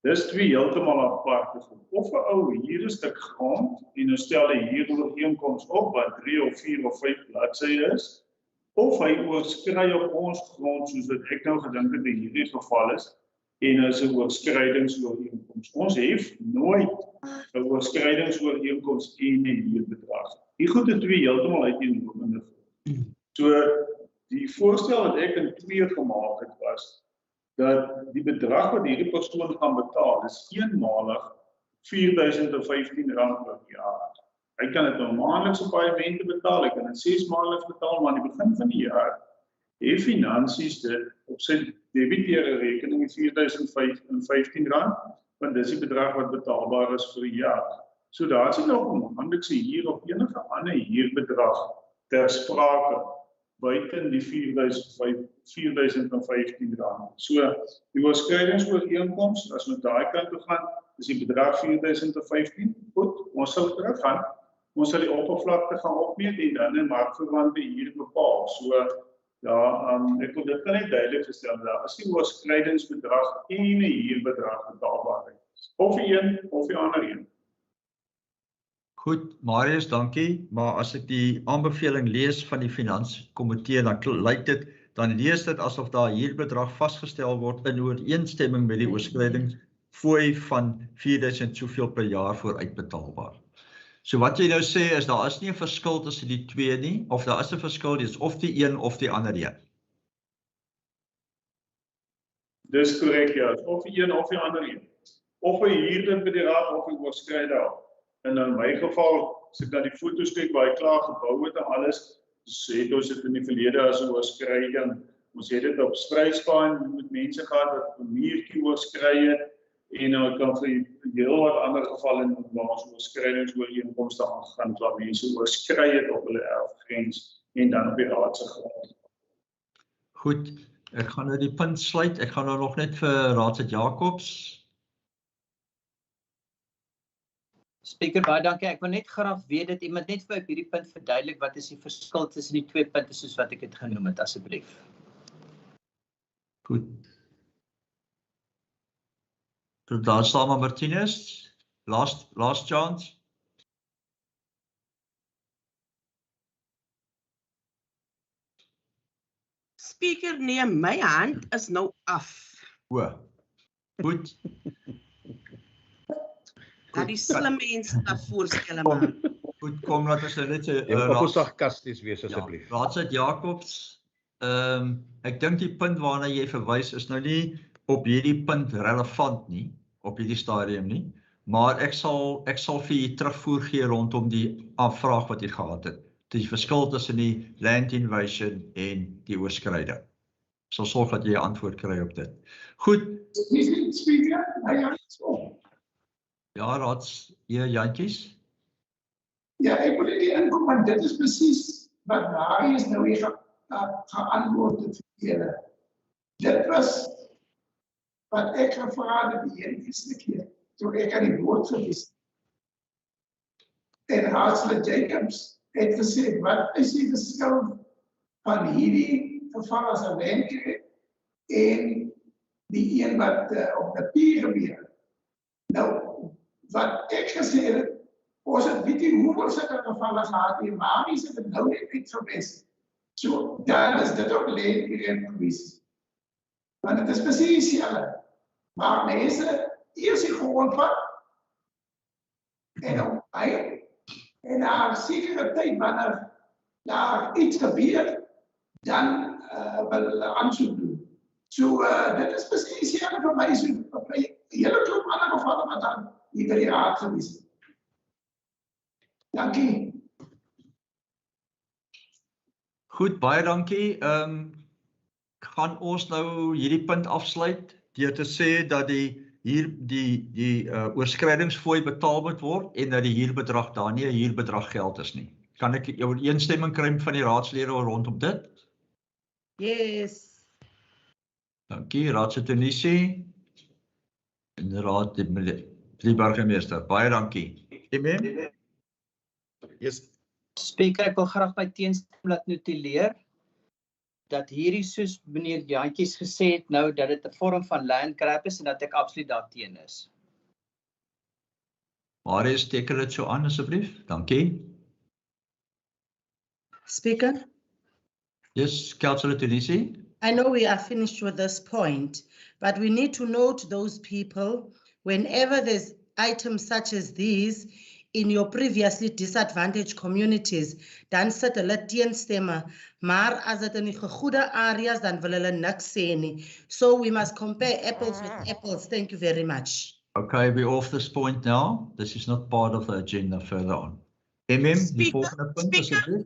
Dis twee heeltemal aparte goed. Of 'n ou huur 'n stuk grond en nou stel 'n huurooreenkoms op wat 3 of 4 of 5 bladsye is, of hy oorskry op ons grond soos wat ek nou gedink het in hierdie geval is, en is 'n oorskryingsooreenkoms. Ons het nooit 'n oorskryingsooreenkoms en 'n huurbedrag. Die goed is twee heeltemal uiteenlopende. So die voorstel wat ek in 2 gemaak het was dat die bedrag wat hierdie persoon gaan betaal is eenmalig R4.015 per jaar. Hy kan dit nou maandeliks op paaiemente betaal, hy kan dit 6 maandeliks betaal, maar aan die begin van die jaar het finansies dit op sy debiteerde rekening R4.015, want dis die bedrag wat betaalbaar is vir die jaar. So daar is nie nog 'n maandelikse huur of enige ander huurbedrag ter sprake buiten die R4.015. So die oorskryingsooreenkoms, as ons daai kant toe gaan, is die bedrag R4.015. Goed, ons sal teruggaan. Ons sal die oppervlakte gaan opmeet en dan 'n markverwante huur bepaal. So ja, ek wil dit net duidelik gestel, daar is die oorskrydingsbedrag en 'n huurbedrag betaalbaar. Of die een of die ander een. Goed, Marius, dankie. Maar as ek die aanbeveling lees van die Finanskomitee, dan lyk dit, dan lees dit asof daar huurbedrag vasgestel word in ooreenstemming met die oorskrydingsfooi van 4.000 soveel per jaar vooruitbetaalbaar. So wat jy nou sê is, daar is nie 'n verskil tussen die twee nie, of daar is 'n verskil, dis of die een of die ander een. Dis korrek, ja, of die een of die ander een. Of 'n huurder by die raad of 'n oorskryder. En in my geval, as ek na die foto's kyk waar hy klaar gebou het en alles, het ons dit in die verlede as 'n oorskryding. Ons het dit op Strydspaan met mense gehad wat 'n muurtjie oorskry het, en dan kan vir heel wat ander gevalle in ons oorskryingsooreenkomste aangaan, waar mense oorskry het op hulle erfgrens en dan op die raad se grond. Goed, ek gaan nou die punt sluit. Ek gaan nou nog net vir Raadslid Jacobs. Spreker, baie dankie. Ek wil net graag weet dat iemand net vir my op hierdie punt verduidelik wat is die verskil tussen die twee punte soos wat ek dit genoem het, asseblief. Goed. So daar staan Martinez, last chance. Speaker, nee, my hand is nou af. O. Goed. Dat die slim mense daar voorstelle maak. Goed, kom laat ons net Ek sarkasties wees asseblief. Raadslid Jacobs, ek dink die punt waarna jy verwys is nou nie op hierdie punt relevant nie, op hierdie stadium nie, maar ek sal vir u terugvoer gee rondom die vraag wat jy gehad het. Die verskil tussen die land invasion en die oorskryding. Ek sal sorg dat jy 'n antwoord kry op dit. Goed. Ja, Jantjies. Ja, ek wil nie inkom, want dit is presies wat Marius nou hier geantwoord het vir julle. Dit was wat ek gevra het die eerste keer, toe ek aan die woord gewees. En Raadslid Jacobs het gesê, wat is die verskil van hierdie geval as 'n landkreet en die een wat op papier gebeur? Nou, wat ek gesê het, ons het weet nie hoeveel sulke gevalle gehad nie, maar nie is dit nou net iets verwes. So, dan is dit ook landkreet gewees. Want het is precies dieselfde. Maar mense, eers die grond vat, en op hy, en na 'n sekere tyd, wanneer daar iets gebeur, dan wil hulle aansoek doen. So dit is presies dieselfde vir my, so vir my hele klomp ander gevalle wat dan hier by die raad gewees het. Dankie. Goed, baie dankie. Gaan ons nou hierdie punt afsluit deur te sê dat die oorskrydingsfooi betaal moet word en dat die huurbedrag daar nie 'n huurbedrag geld is nie. Kan ek jou ooreenstemming kry van die raadslede rondom dit? Yes. Dankie, Raadse en raad die burgemeester. Baie dankie. Amen. Yes. Speaker, ek wil graag my teenstem laat notuleer dat hierdie soos meneer Jantjies gesê het nou dat dit 'n vorm van land grab is en dat ek absoluut daarteen is. Marius, teken dit so aan asseblief. Dankie. Speaker, Yes, Councillor Tunisi. I know we are finished with this point, but we need to note those people whenever there's items such as these in your previously disadvantaged communities, dan sit hulle teenstemmer, maar as dit in die gegoede areas dan wil hulle niks sê nie. So we must compare apples with apples. Thank you very much. Okay, we're off this point now. This is not part of the agenda further on. Die volgende punt asseblief.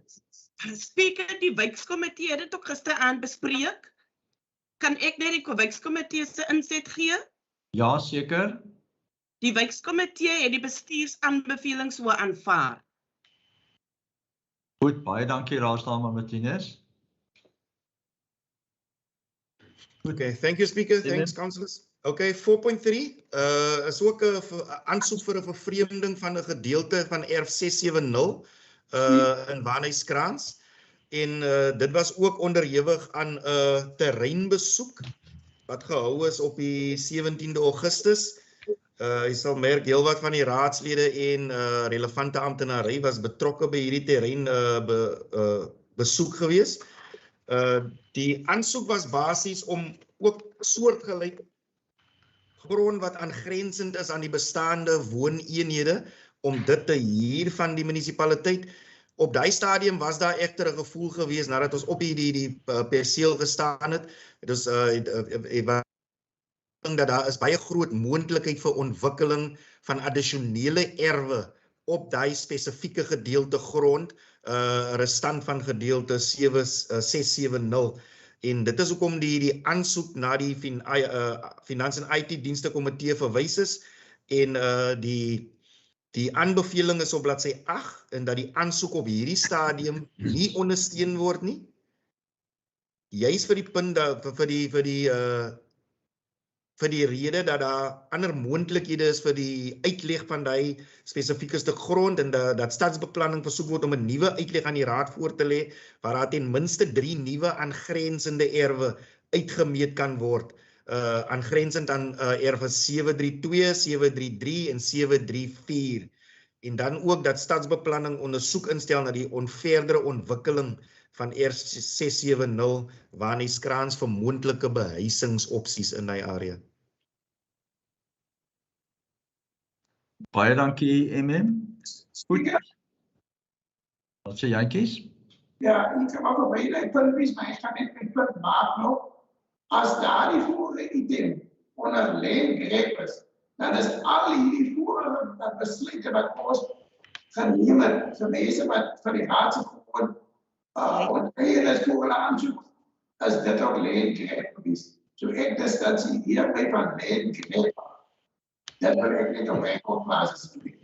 Speaker, die wijkskomitee het dit ook gisteraand bespreek. Kan ek net die wijkskomitee se inset gee? Ja, seker. Die wijkskomitee het die bestuursaanbevelings so aanvaar. Goed, baie dankie Raadsdame Martinez. Okay, thank you Speaker, thanks councillors. Okay, 4.3 is ook 'n aansoek vir 'n vervreemding van 'n gedeelte van erf 670 in Wanhuiskraans. En dit was ook onderhewig aan 'n terreinbesoek wat gehou is op die 17de Augustus. Jy sal merk heelwat van die raadslede en relevante amptenary was betrokke by hierdie terrein besoek gewees. Die aansoek was basies om ook soortgelyk grond wat aangrensend is aan die bestaande wooneenhede om dit te huur van die munisipaliteit. Op daai stadium was daar egter 'n gevoel gewees nadat ons op die perseel gestaan het. Dus dat daar is baie groot moontlikheid vir ontwikkeling van addisionele erwe op daai spesifieke gedeelte grond, restant van gedeelte 670. En dit is hoekom die aansoek na die Finans- en IT-dienste komitee verwys is en die aanbeveling is op bladsy 8 en dat die aansoek op hierdie stadium nie ondersteun word nie. Juist vir die punt vir die rede dat daar ander moontlikhede is vir die uitleg van die spesifieke stuk grond en dat stadsbeplanning versoek word om 'n nuwe uitleg aan die raad voor te lê waar daar ten minste 3 nuwe aangrensende erwe uitgemeet kan word. Aangrensend aan erwe 732, 733 en 734. En dan ook dat stadsbeplanning ondersoek instel na die verdere ontwikkeling van erf 670 Wanhuiskraans vir moontlike behuisingsopsies in die area. Baie dankie MM. Speaker, Wat sê Jantjies? ja, ek kan maar verby die punt wees, maar ek gaan net my punt maak nog. As daar die vorige item onder land grab is, dan is al hierdie vorige besluite wat ons geneem het, vir mense wat van die raad se gewoon onteienis voor hulle aansoek, is dit ook land grab gewees. So ek distansie hierby van land grab. Dat wil ek net op record plaas asseblief.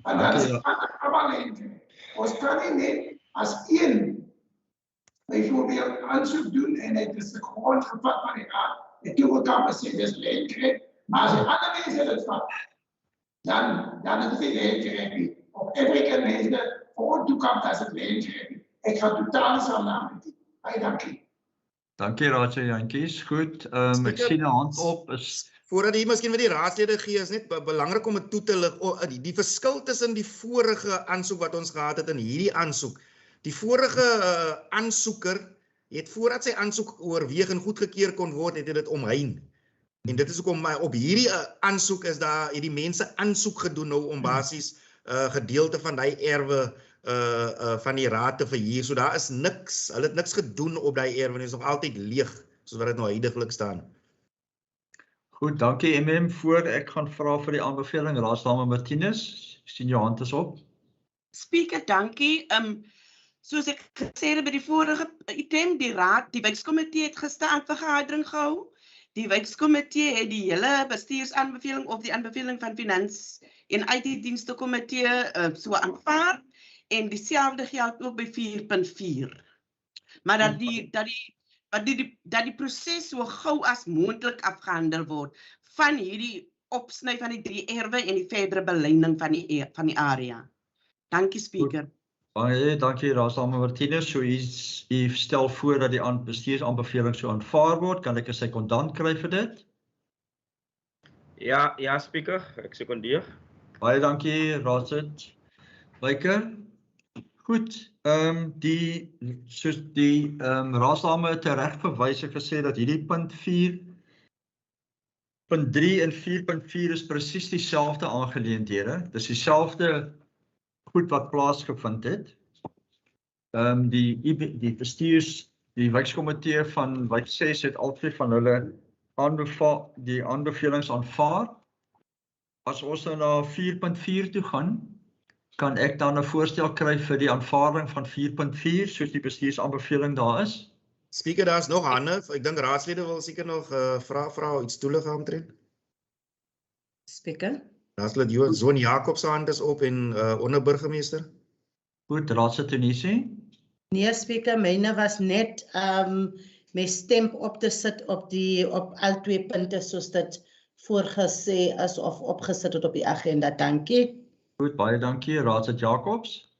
En dan is allemaal land grab. Ons kan nie net as een bijvoorbeeld aanzoek doen en het is de grond gevat van die raad. En toen kan men zeggen, dat is leentje. Maar als je andere mensen het vat, dan is het geen leentje. Op elke mensen voor toekomt als het leentje. Ik ga totaal zo naar met die. Baie dankie. Dankie Raadse Jantjies. Goed, ek sien 'n hand op is Voordat jy miskien vir die raadslede gee, is net belangrik om dit toe te lig. Die verskil tussen die vorige aansoek wat ons gehad het en hierdie aansoek. Die vorige aansoeker het voordat sy aansoek oorweeg en goedgekeur kon word, het dit omheind. En dit is hoekom op hierdie aansoek is daar het die mense aansoek gedoen nou om basies gedeelte van die erwe van die raad te verhuur. So daar is niks, hulle het niks gedoen op die erwe, dit is nog altyd leeg soos wat dit nou huidiglik staan. Goed, dankie MM. Voor ek gaan vra vir die aanbeveling, Raadsdame Martinez, sien jou hand is op. Speaker, dankie. Soos ek gesê het by die vorige item, die wijkskomitee het gister aan vergadering gehou. Die wijkskomitee het die hele bestuursaanbeveling of die aanbeveling van Finans en IT-dienste komitee so aanvaar en dieselfde geld ook by 4.4. Maar dat die proses so gou as moontlik afgehandel word van hierdie opsny van die 3 erwe en die verdere beleining van die area. Dankie, Speaker. Baie dankie, Raadsdame Martinez. So u stel voor dat die bestuursaanbeveling so aanvaar word. Kan ek 'n sekondant kry vir dit? Ja, Speaker, ek sekondeer. Baie dankie, Raadslid Byker. Goed, soos die Raadsdame het reg verwys en gesê dat hierdie punt 4.3 en 4.4 is presies dieselfde aangeleenthede. Dis dieselfde goed wat plaasgevind het. Die wijkskomitee van wijk 6 het altyd van hulle die aanbevelings aanvaar. As ons nou na 4.4 toe gaan, kan ek dan 'n voorstel kry vir die aanvaarding van 4.4 soos die bestuursaanbeveling daar is? Speaker, daar's nog hande. Ek dink raadslede wil seker nog vra iets toelig aantree. Speaker. Raadslid Zoon Jakob se hand is op en onderburgemeester. Goed, Raadslid Tunisi. Nee, Speaker, myne was net my stem op te sit op al 2 punte soos dit voorgesê is of opgesit het op die agenda. Dankie. Goed, baie dankie, Raadslid Jacobs.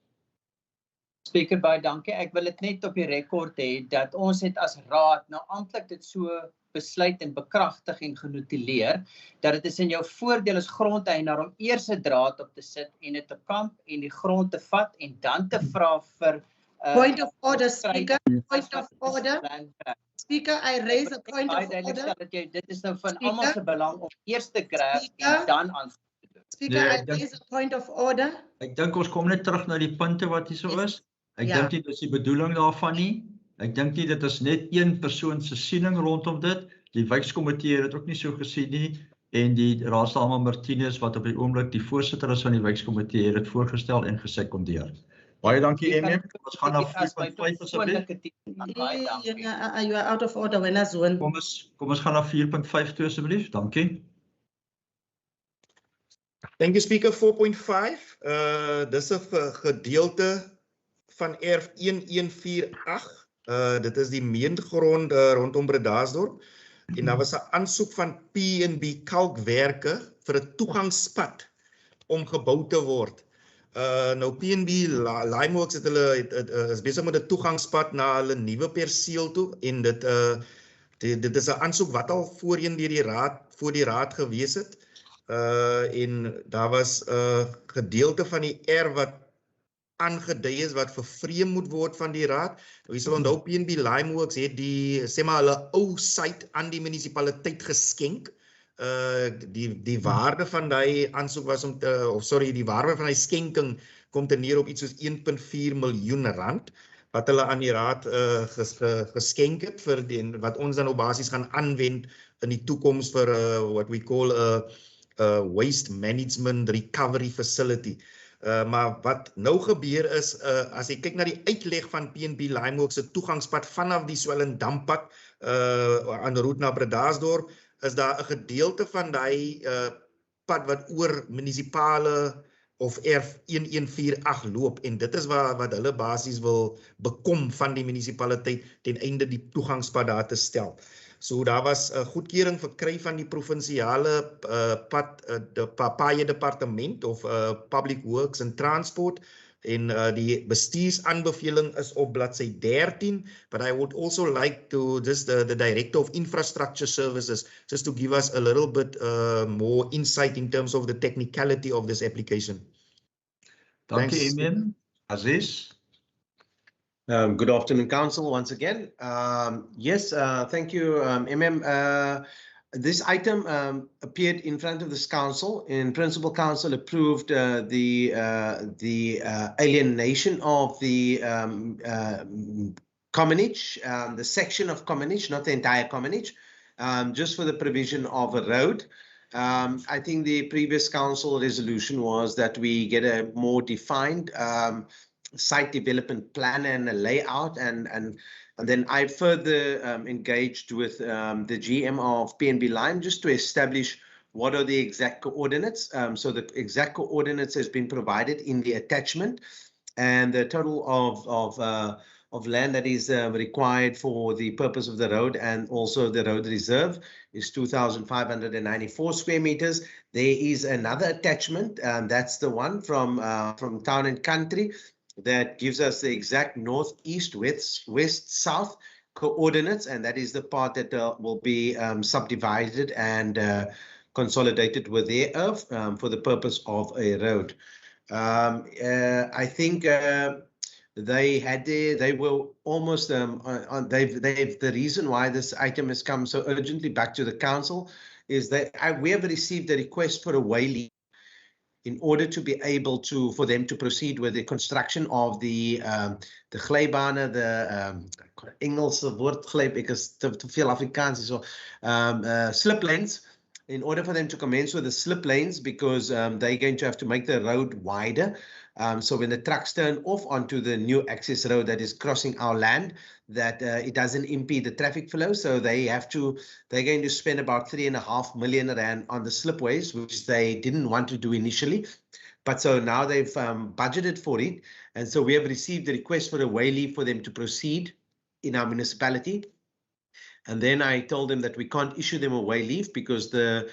Speaker, baie dankie. Ek wil dit net op die rekord hê dat ons het as raad nou amptelik dit so besluit en bekragtig en genotuleer dat dit is in jou voordeel as grondeienaar om eers 'n draad op te sit en dit te kamp en die grond te vat en dan te vra vir point of order, Speaker. Point of order. Speaker, I raise a point of order. Dit is nou van almal se belang om eers te grab en dan aan te doen. Speaker, I raise a point of order. Ek dink ons kom net terug na die punte wat hier so is. Ek dink nie dis die bedoeling daarvan nie. Ek dink nie dit is net een persoon se siening rondom dit. Die wijkskomitee het dit ook nie so gesien nie en die Raadsdame Martinez wat op die oomblik die voorsitter is van die wijkskomitee het dit voorgestel en gesekondeer. Baie dankie MM. Ons gaan na 4.5 asseblief. You are out of order when as one. Kom ons gaan na 4.5 toe asseblief. Dankie. Thank you, Speaker. 4.5. Dis 'n gedeelte van erf 1148. Dit is die meengrond rondom Bredasdorp. En daar was 'n aansoek van P&B kalkwerke vir 'n toegangspad om gebou te word. Nou P&B Limeworks is besig met 'n toegangspad na hulle nuwe perseel toe en dit is 'n aansoek wat al voorheen deur voor die raad gewees het. En daar was 'n gedeelte van die erf wat aangedui is wat vervreem moet word van die raad. Nou, jy sal onthou P&B Limeworks het hulle ou site aan die munisipaliteit geskenk. Die waarde van die aansoek was die waarde van die skenking kom te neer op iets soos 1.4 miljoen rand wat hulle aan die raad geskenk het vir wat ons dan op basis gaan aanwend in die toekoms vir what we call a waste management recovery facility. Maar wat nou gebeur is, as jy kyk na die uitleg van P&B Limeworks se toegangspad vanaf die Swellendam-pad aan route na Bredasdorp, is daar 'n gedeelte van daai pad wat oor munisipale of erf 1148 loop en dit is wat hulle basies wil bekom van die munisipaliteit ten einde die toegangspad daar te stel. So daar was 'n goedkeuring verkry van die provinsiale paaie departement of Public Works and Transport en die bestuursaanbeveling is op bladsy 13, but I would also like to just the Director of Infrastructure Services just to give us a little bit more insight in terms of the technicality of this application. Dankie MM. Aziz. Good afternoon, Council, once again. Yes, thank you, MM. This item appeared in front of this council. In principle, council approved the alienation of the commonage, the section of commonage, not the entire commonage, just for the provision of a road. I think the previous council resolution was that we get a more defined site development plan and a layout, and then I further engaged with the GM of PNB Line just to establish what are the exact coordinates. So the exact coordinates has been provided in the attachment, and the total of land that is required for the purpose of the road and also the road reserve is 2,594 square meters. There is another attachment, and that's the one from Town and Country that gives us the exact north, east, west, south coordinates, and that is the part that will be subdivided and consolidated with their earth for the purpose of a road. I think they were almost the reason why this item has come so urgently back to the council is that we have received a request for a waiver in order to be able for them to proceed with the construction of the glijbane, Engelse woord glijp, because te veel Afrikaans is so slip lanes. In order for them to commence with the slip lanes, because they're going to have to make the road wider. So when the trucks turn off onto the new access road that is crossing our land, that it doesn't impede the traffic flow. So they're going to spend about 3.5 million rand on the slipways, which they didn't want to do initially. But so now they've budgeted for it. And so we have received the request for a waiver for them to proceed in our municipality. And then I told them that we can't issue them a waiver because the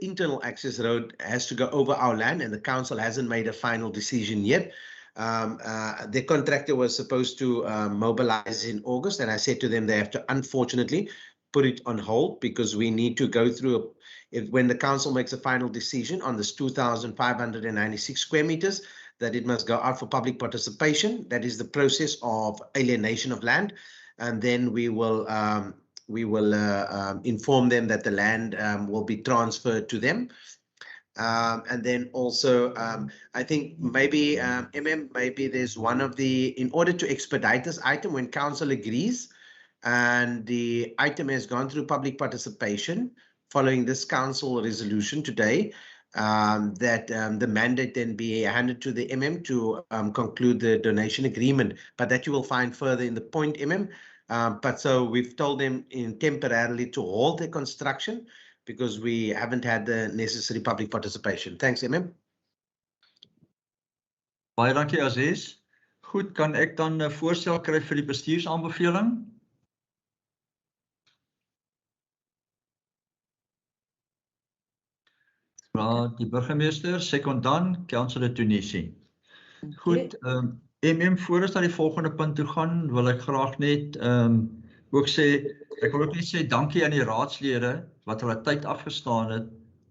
internal access road has to go over our land, and the council hasn't made a final decision yet. The contractor was supposed to mobilize in August, and I said to them they have to unfortunately put it on hold because we need to go through when the council makes a final decision on this 2,596 square meters, that it must go out for public participation. That is the process of alienation of land. And then we will inform them that the land will be transferred to them. And then also, I think maybe, maybe there's one of in order to expedite this item, when council agrees and the item has gone through public participation following this council resolution today, that the mandate then be handed to the to conclude the donation agreement, but that you will find further in the point, but so we've told them temporarily to halt the construction because we haven't had the necessary public participation. Thanks, Baie dankie, Aziz. Goed, kan ek dan 'n voorstel kry vir die bestuursaanbeveling? Die burgemeester, sekondant, Councillor Tunisi. Goed, voor ons na die volgende punt toe gaan, wil ek graag net ook sê dankie aan die raadslede wat hulle tyd afgestaan het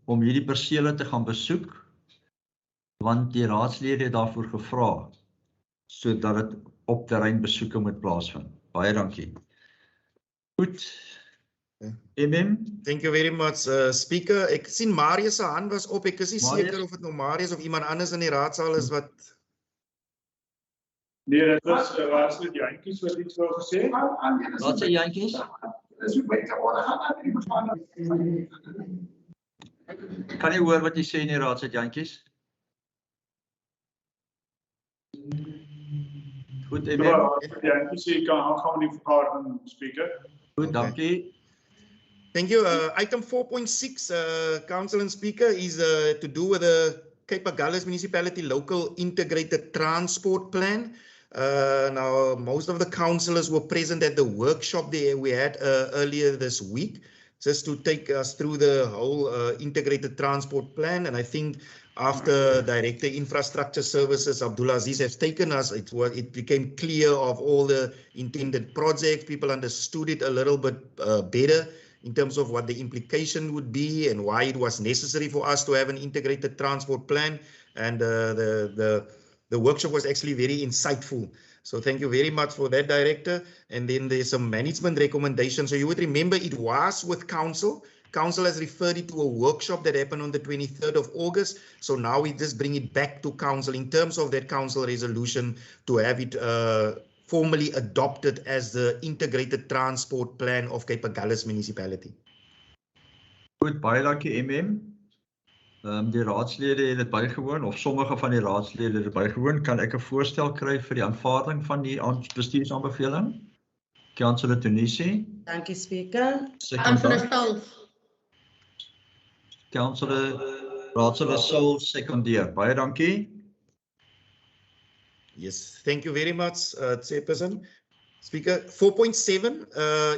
om hierdie persele te gaan besoek, want die raadslede het daarvoor gevra sodat dit op terrein besoeke moet plaasvind. Baie dankie. Goed. Thank you very much, Speaker. Ek sien Marius se hand was op. Ek is nie seker of dit nou Marius of iemand anders in die raadsaal is wat... Nee, dit was raadslid Jantjies wat iets wou gesê. Wat sê Jantjies? Kan jy hoor wat jy sê in die raadslid Jantjies? Goed, Jantjies sê jy kan aangaan met die vergadering, Speaker. Goed, dankie. Thank you. Item 4.6, Council and Speaker, is to do with the Cape Agulhas Municipality Local Integrated Transport Plan. Now, most of the councillors were present at the workshop there we had earlier this week, just to take us through the whole integrated transport plan. And I think after Director Infrastructure Services, Abdulaziz, has taken us, it became clear of all the intended projects. People understood it a little bit better in terms of what the implication would be and why it was necessary for us to have an integrated transport plan. And the workshop was actually very insightful. So thank you very much for that, Director. And then there's some management recommendations. So you would remember it was with Council. Council has referred it to a workshop that happened on the 23rd of August. So now we just bring it back to Council in terms of that Council resolution to have it formally adopted as the integrated transport plan of Cape Agulhas municipality. Goed, baie dankie MM. Die raadslede het dit bygewoon, of sommige van die raadslede het dit bygewoon. Kan ek 'n voorstel kry vir die aanvaarding van die bestuursaanbeveling? Councillor Tunisi. Dankie Speaker. Seconder. Raadslid Saul sekondeer. Baie dankie. Yes, thank you very much, Chairperson. Speaker, 4.7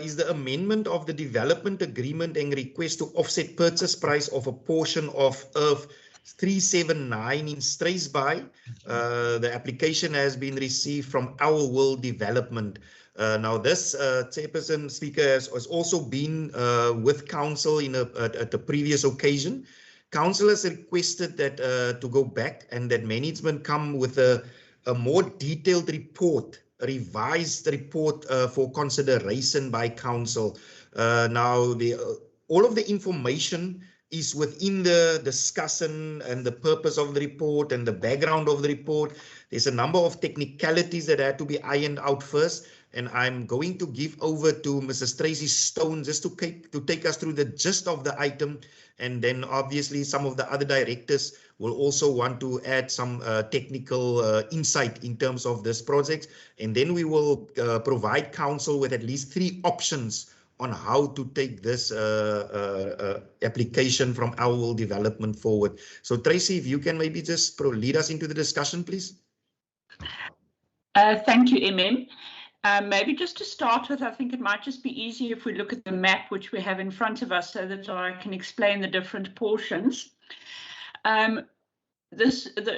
is the amendment of the development agreement and request to offset purchase price of a portion of Earth 379 in Struisbaai. The application has been received from Our World Development. Now this, Chairperson, Speaker, has also been with Council at the previous occasion. Council has requested that to go back and that management come with a more detailed report, a revised report for consideration by Council. Now, all of the information is within the discussion and the purpose of the report and the background of the report. There's a number of technicalities that had to be ironed out first. And I'm going to give over to Mrs. Tracy Stone just to take us through the gist of the item. And then obviously some of the other directors will also want to add some technical insight in terms of this project. And then we will provide Council with at least 3 options on how to take this application from Our World Development forward. So Tracy, if you can maybe just lead us into the discussion, please. Thank you, MM. Maybe just to start with, I think it might just be easier if we look at the map which we have in front of us so that I can explain the different portions. The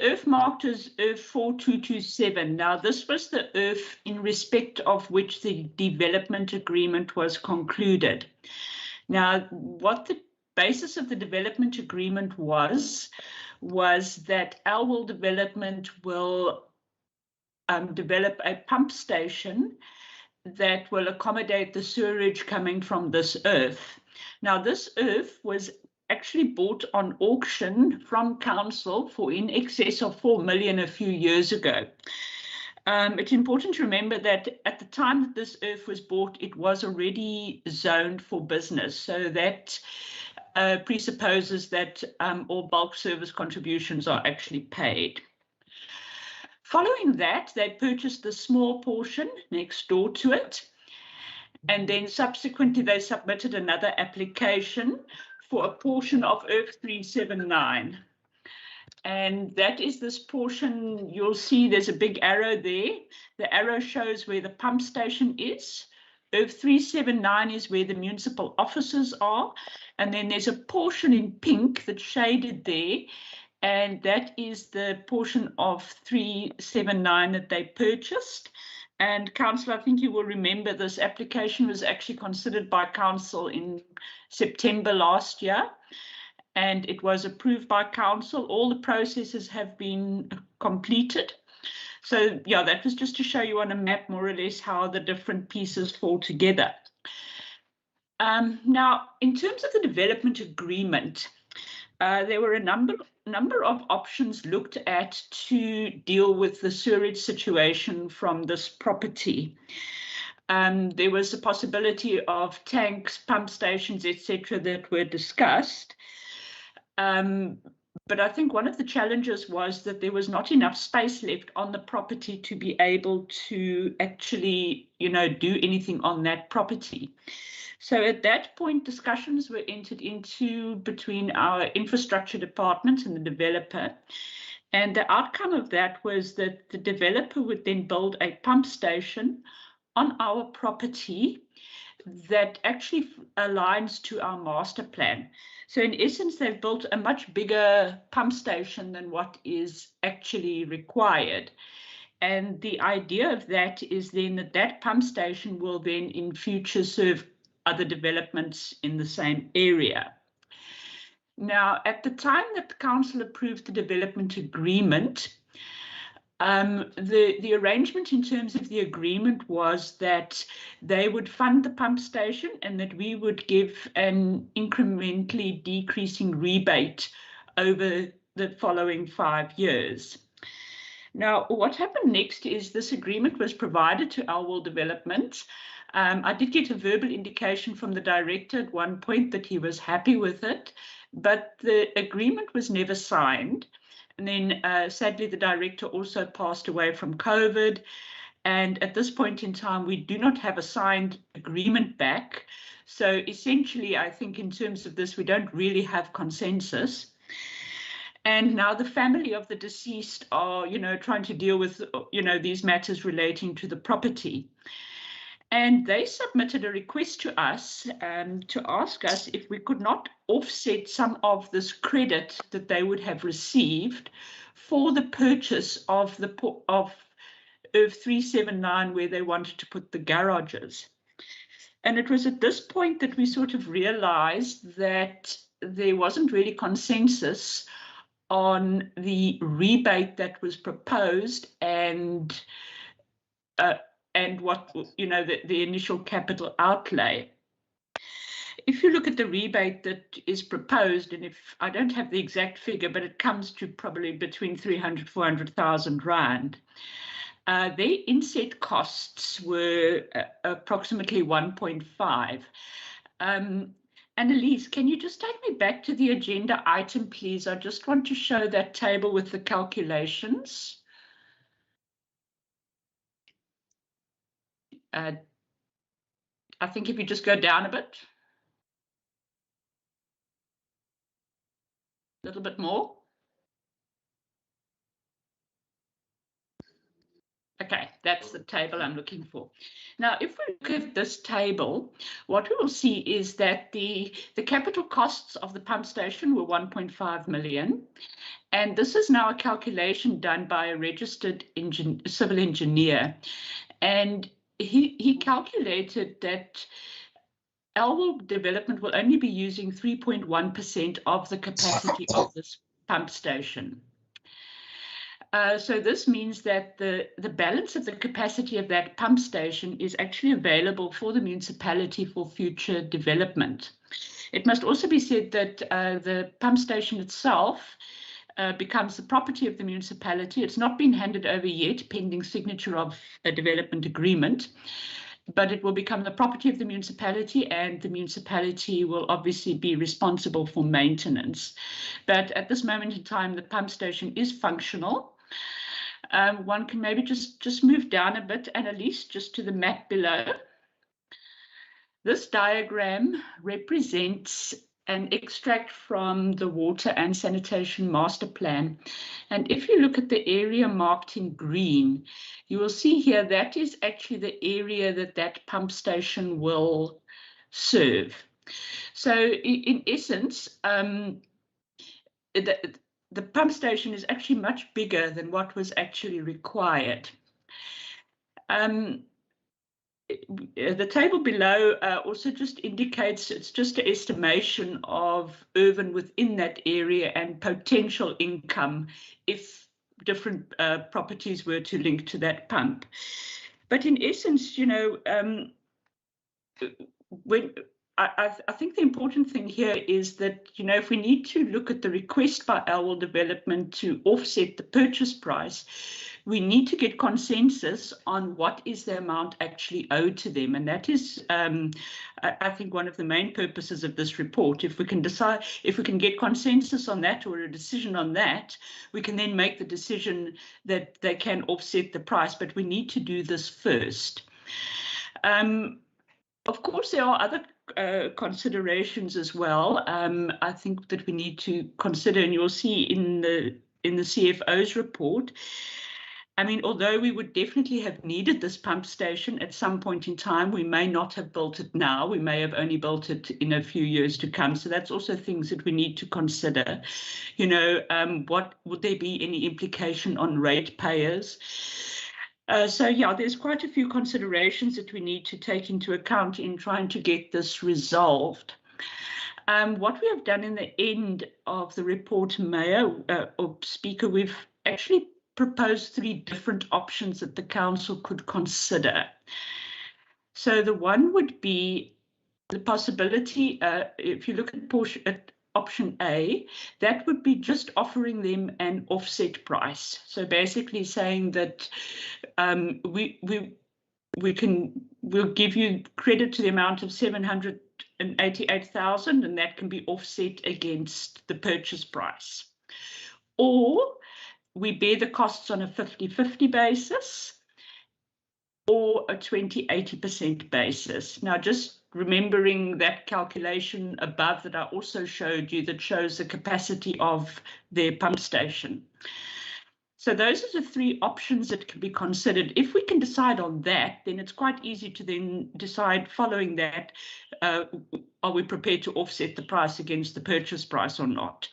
earth marked as earth 4227. Now, this was the earth in respect of which the development agreement was concluded. Now, what the basis of the development agreement was that Our World Development will develop a pump station that will accommodate the sewerage coming from this earth. Now, this earth was actually bought on auction from Council for in excess of 4 million a few years ago. It's important to remember that at the time that this earth was bought, it was already zoned for business. So that presupposes that all bulk service contributions are actually paid. Following that, they purchased the small portion next door to it, and then subsequently they submitted another application for a portion of Earth 379. And that is this portion. You'll see there's a big arrow there. The arrow shows where the pump station is. Earth 379 is where the municipal offices are. And then there's a portion in pink that's shaded there. And that is the portion of 379 that they purchased. And Council, I think you will remember this application was actually considered by Council in September last year. And it was approved by Council. All the processes have been completed. So yeah, that was just to show you on a map more or less how the different pieces fall together. Now, in terms of the development agreement, there were a number of options looked at to deal with the sewerage situation from this property. There was a possibility of tanks, pump stations, etc. that were discussed. But I think one of the challenges was that there was not enough space left on the property to be able to actually, do anything on that property. So at that point, discussions were entered into between our infrastructure department and the developer. And the outcome of that was that the developer would then build a pump station on our property that actually aligns to our master plan. So in essence, they've built a much bigger pump station than what is actually required. And the idea of that is then that that pump station will then in future serve other developments in the same area. Now, at the time that the Council approved the development agreement, the arrangement in terms of the agreement was that they would fund the pump station and that we would give an incrementally decreasing rebate over the following 5 years. Now, what happened next is this agreement was provided to Elwell Development. I did get a verbal indication from the director at one point that he was happy with it, but the agreement was never signed. And then sadly, the director also passed away from COVID. And at this point in time, we do not have a signed agreement back. So essentially, I think in terms of this, we don't really have consensus. And now the family of the deceased are, trying to deal with, these matters relating to the property. And they submitted a request to us to ask us if we could not offset some of this credit that they would have received for the purchase of Earth 379, where they wanted to put the garages. And it was at this point that we sort of realized that there wasn't really consensus on the rebate that was proposed and what, the initial capital outlay. If you look at the rebate that is proposed, and if I don't have the exact figure, but it comes to probably between 300,000 400,000 rand. Their inset costs were approximately 1.5. Annalise, can you just take me back to the agenda item, please? I just want to show that table with the calculations. I think if you just go down a bit. A little bit more. Okay, that's the table I'm looking for. Now, if we look at this table, what we will see is that the capital costs of the pump station were 1.5 million. And this is now a calculation done by a registered civil engineer. And he calculated that Elwell Development will only be using 3.1% of the capacity of this pump station. So this means that the balance of the capacity of that pump station is actually available for the municipality for future development. It must also be said that the pump station itself becomes the property of the municipality. It's not been handed over yet, pending signature of a development agreement, but it will become the property of the municipality, and the municipality will obviously be responsible for maintenance. But at this moment in time, the pump station is functional. One can maybe just move down a bit, Annalise, just to the map below. This diagram represents an extract from the Water and Sanitation Master Plan. And if you look at the area marked in green, you will see here that is actually the area that pump station will serve. So in essence, the pump station is actually much bigger than what was actually required. The table below also just indicates it's just an estimation of urban within that area and potential income if different properties were to link to that pump. But in essence, when I think the important thing here is that, if we need to look at the request by Elwell Development to offset the purchase price, we need to get consensus on what is the amount actually owed to them. And that is, I think, one of the main purposes of this report. If we can decide, if we can get consensus on that or a decision on that, we can then make the decision that they can offset the price. But we need to do this first. Of course, there are other considerations as well. I think that we need to consider, and you'll see in the CFO's report. I mean, although we would definitely have needed this pump station at some point in time, we may not have built it now. We may have only built it in a few years to come. So that's also things that we need to consider. What would there be any implication on ratepayers? So yeah, there's quite a few considerations that we need to take into account in trying to get this resolved. What we have done in the end of the report, Mayor or Speaker, we've actually proposed 3 different options that the council could consider. So the one would be the possibility, if you look at option A, that would be just offering them an offset price. So basically saying that we'll give you credit to the amount of 788,000, and that can be offset against the purchase price. Or we bear the costs on a 50-50 basis, or a 20-80% basis. Now, just remembering that calculation above that I also showed you that shows the capacity of their pump station. So those are the three options that can be considered. If we can decide on that, then it's quite easy to then decide following that, are we prepared to offset the price against the purchase price or not?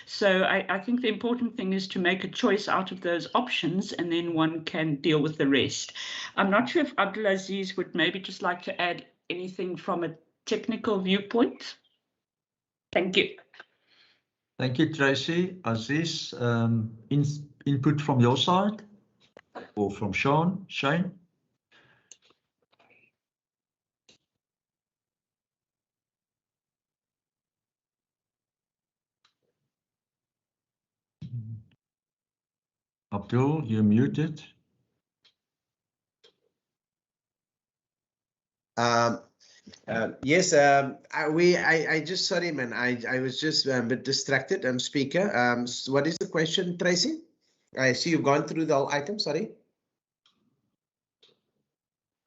So I think the important thing is to make a choice out of those options, and then one can deal with the rest. I'm not sure if Abdulaziz would maybe just like to add anything from a technical viewpoint. Thank you. Thank you, Tracy. Aziz, input from your side or from Shane? Abdul, you're muted. Yes, I just, sorry, man, I was just a bit distracted, speaker. So what is the question, Tracy? I see you've gone through the whole item, sorry.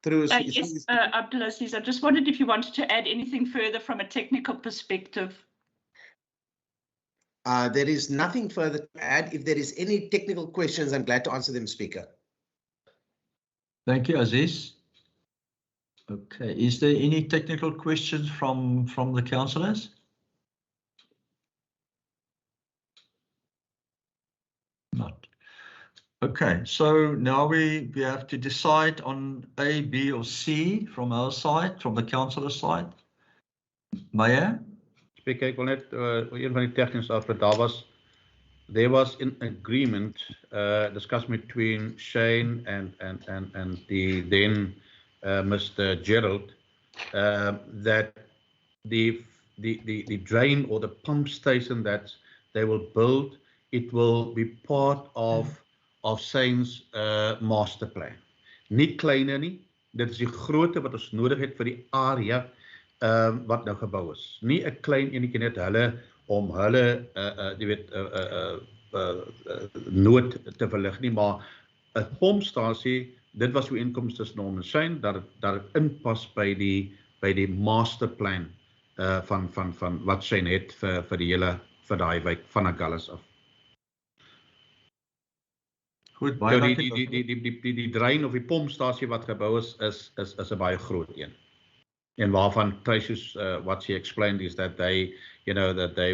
Yes, Abdulaziz, I just wondered if you wanted to add anything further from a technical perspective. There is nothing further to add. If there is any technical questions, I'm glad to answer them, Speaker. Thank you, Aziz. Okay, is there any technical questions from the councillors? Not. Okay, so now we have to decide on A, B or C from our side, from the councillor side. Meyer? Speaker, ek wil net een van die tegniese aspekte there was an agreement discussed between Shane and the then Mr. Gerald that the drain or the pump station that they will build, it will be part of Shane's master plan. Nie kleiner nie, dit is die grootte wat ons nodig het vir die area wat nou gebou is. Nie 'n klein enetjie net hulle om hulle jy weet nood te verlig nie, maar 'n pompstasie, dit was ooreenkoms tussen hom en Shane dat dit inpas by die master plan van wat Shane het vir die hele vir daai wijk van Agulhas af. Goed, baie dankie. Die drain of die pompstasie wat gebou is 'n baie groot een. And waarvan Tracy's what she explained is that they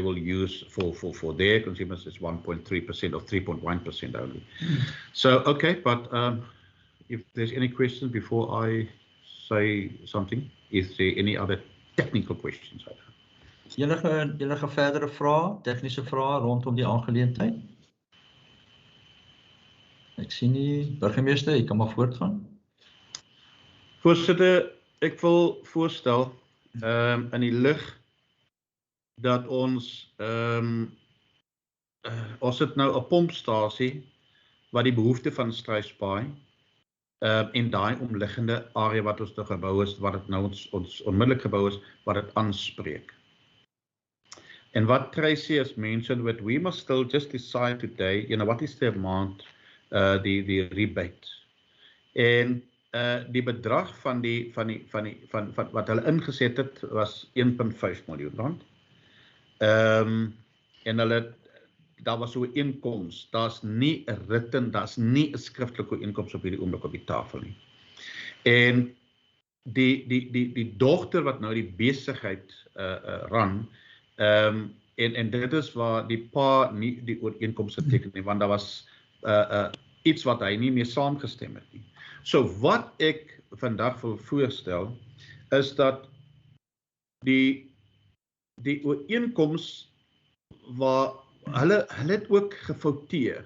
will use for their consumers is 1.3% or 3.1% only. So okay, but if there's any questions before I say something, is there any other technical questions? Enige verdere vrae, tegniese vrae rondom die aangeleentheid? Ek sien nie, burgemeester, jy kan maar voortgaan. Voorsitter, ek wil voorstel in die lig dat ons het nou 'n pompstasie wat die behoefte van Struisbaai en daai omliggende area wat ons nou gebou is, wat dit nou ons onmiddellik gebou is, wat dit aanspreek. And what Tracy has mentioned, that we must still just decide today, what is the amount, the rebate. En die bedrag van wat hulle ingeset het was 1.5 miljoen rand. En daar was so 'n inkoms, daar's nie 'n written, daar's nie 'n skriftelike inkoms op hierdie oomblik op die tafel nie. En die dogter wat nou die besigheid ran, en dit is waar die pa nie die ooreenkoms geteken nie, want daar was iets wat hy nie mee saamgestem het nie. So wat ek vandag wil voorstel is dat die ooreenkoms waar hulle het ook gefouteer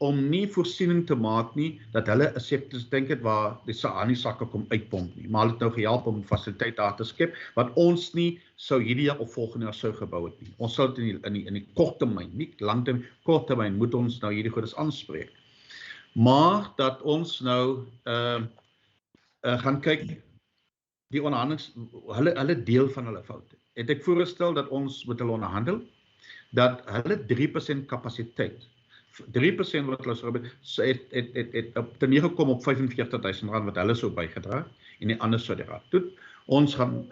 om nie voorsiening te maak nie dat hulle 'n sektor dink het waar die Saani sakke kom uitpomp nie, maar hulle het nou gehelp om fasiliteite daar te skep wat ons nie sou hierdie jaar of volgende jaar sou gebou het nie. Ons sou dit in die kort termyn, nie langtermyn, kort termyn moet ons nou hierdie goedes aanspreek. Maar dat ons nou gaan kyk die onderhandelings, hulle deel van hulle foute. Het ek voorgestel dat ons met hulle onderhandel, dat hulle 3% kapasiteit, 3% wat hulle sou het te neergekom op R45.000 wat hulle sou bygedra en die ander sou die raad doen. Ons gaan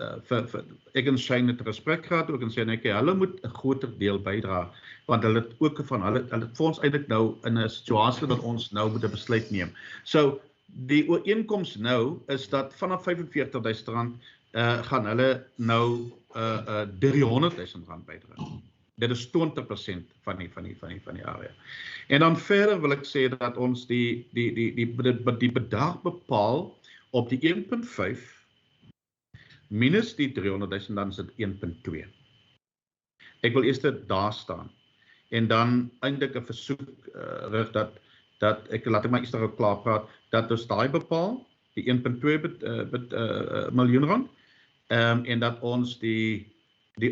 ek en Shane het 'n gesprek gehad ook en sê net hulle moet 'n groter deel bydra want hulle het ook van hulle het vir ons eintlik nou in 'n situasie dat ons nou moet 'n besluit neem. So die ooreenkoms nou is dat vanaf R45.000 gaan hulle nou R300.000 bydra. Dit is 20% van die area. En dan verder wil ek sê dat ons die bedrag bepaal op die 1.5 minus die 300.000, dan is dit 1.2. Ek wil eers daar staan. En dan eintlik 'n versoek rig dat laat ek maar eers daaroor klaar praat, dat ons daai bepaal, die 1.2 miljoen rand, en dat ons die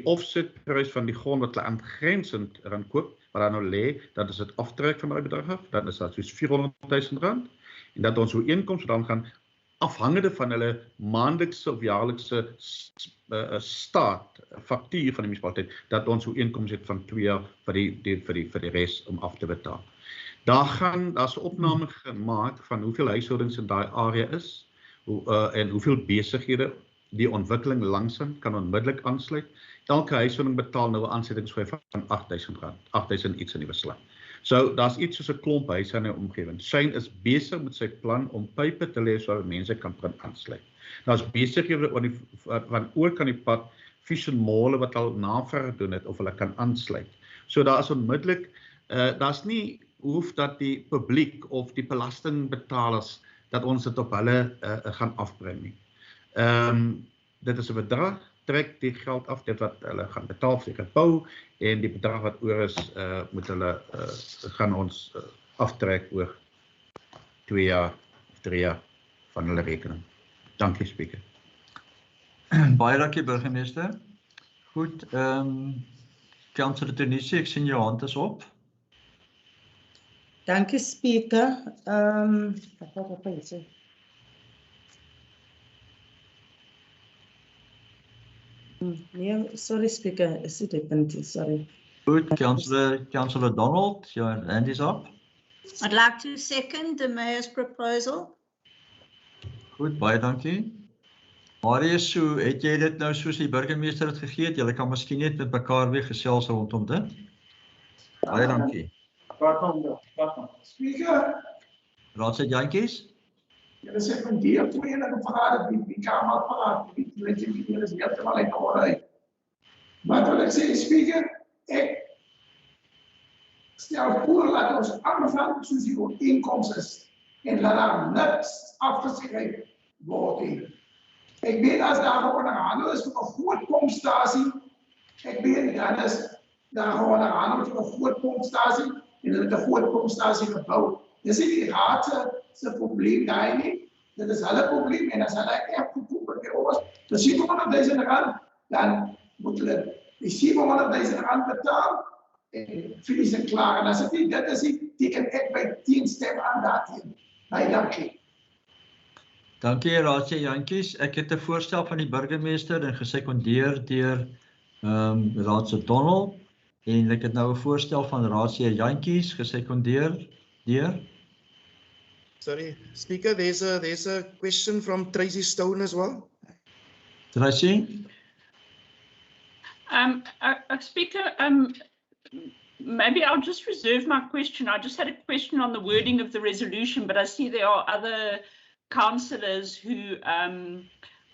offsetprys van die grond wat hulle aangrensend rand koop, wat daar nou lê, dat is dit aftrek van daai bedrag af, dan is dat soos R400.000, en dat ons ooreenkoms dan gaan afhangende van hulle maandelikse of jaarlikse faktuur van die munisipaliteit, dat ons ooreenkoms het van 2 jaar vir die res om af te betaal. Daar's 'n opname gemaak van hoeveel huishoudings in daai area is, en hoeveel besighede die ontwikkeling langsaan kan onmiddellik aansluit. Elke huishouding betaal nou 'n aansettingsfooi van R8.000, 8.000 iets in die verslag. So daar's iets soos 'n klomp huise in die omgewing. Shane is besig met sy plan om pype te lê sodat mense kan aansluit. Daar's besighede van oor aan die pad, Vision Mall wat al navraag gedoen het of hulle kan aansluit. So daar is onmiddellik daar's nie hoef dat die publiek of die belastingbetalers dat ons dit op hulle gaan afbring nie. Dit is 'n bedrag, trek die geld af, dit wat hulle gaan betaal vir die gebou, en die bedrag wat oor is, moet hulle gaan ons aftrek oor 2 jaar of 3 jaar van hulle rekening. Dankie, Speaker. Baie dankie, burgemeester. Goed, Councillor Tunisi, ek sien jou hand is op. Dankie, Speaker. Nee, sorry, Speaker. Is it happened? Sorry. Good, Councillor Donald, your hand is up. I'd like to second the mayor's proposal. Goed, baie dankie. Marius, so het jy dit nou soos die burgemeester het gegee het? Julle kan miskien net met mekaar weer gesels rondom dit. Baie dankie. Speaker, Raadslid Jantjies. julle sê van die enige vergadering, die kamer praat, die julle is heeltemal uit orde. Maar wil ek sê, Speaker, ek stel voor dat ons aanvang soos die ooreenkoms is en laat daar niks afgeskryf word hier. Ek weet as daar onderhandel is vir 'n groot pompstasie, ek weet dan is daar onderhandel vir 'n groot pompstasie en hulle het 'n groot pompstasie gebou. Dis nie die raad se probleem daai nie. Dit is hulle probleem en as hulle echt gekoop het ons vir R700.000, dan moet hulle die R700.000 betaal en finies en klaar. En as dit nie dit is nie, teken ek by 10 stem aan daarteen. Baie dankie. Dankie, Raadslid Jantjies. Ek het 'n voorstel van die burgemeester en gesekondeer deur Raadslid Donald. En ek het nou 'n voorstel van Raadslid Jantjies gesekondeer deur. Sorry, Speaker, there's a question from Tracy Stone as well. Tracy? Speaker, maybe I'll just reserve my question. I just had a question on the wording of the resolution, but I see there are other councillors who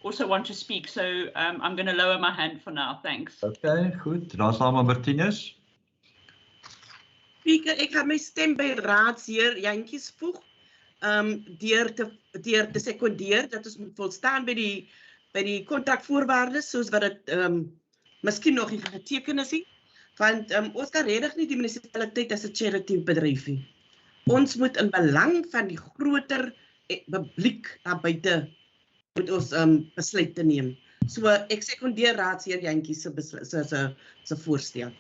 also want to speak, so I'm going to lower my hand for now. Thanks. Okay, goed. Raadslid Martinez. Speaker, ek gaan my stem by raadsheer Jantjies voeg, deur te sekondeer dat ons moet volstaan by die kontrakvoorwaardes soos wat dit miskien nog nie geteken is nie, want ons kan regtig nie die munisipaliteit as 'n charity bedryf nie. ons moet in belang van die groter publiek daar buite moet ons besluit te neem. So ek sekondeer raadsheer Jantjie se voorstel.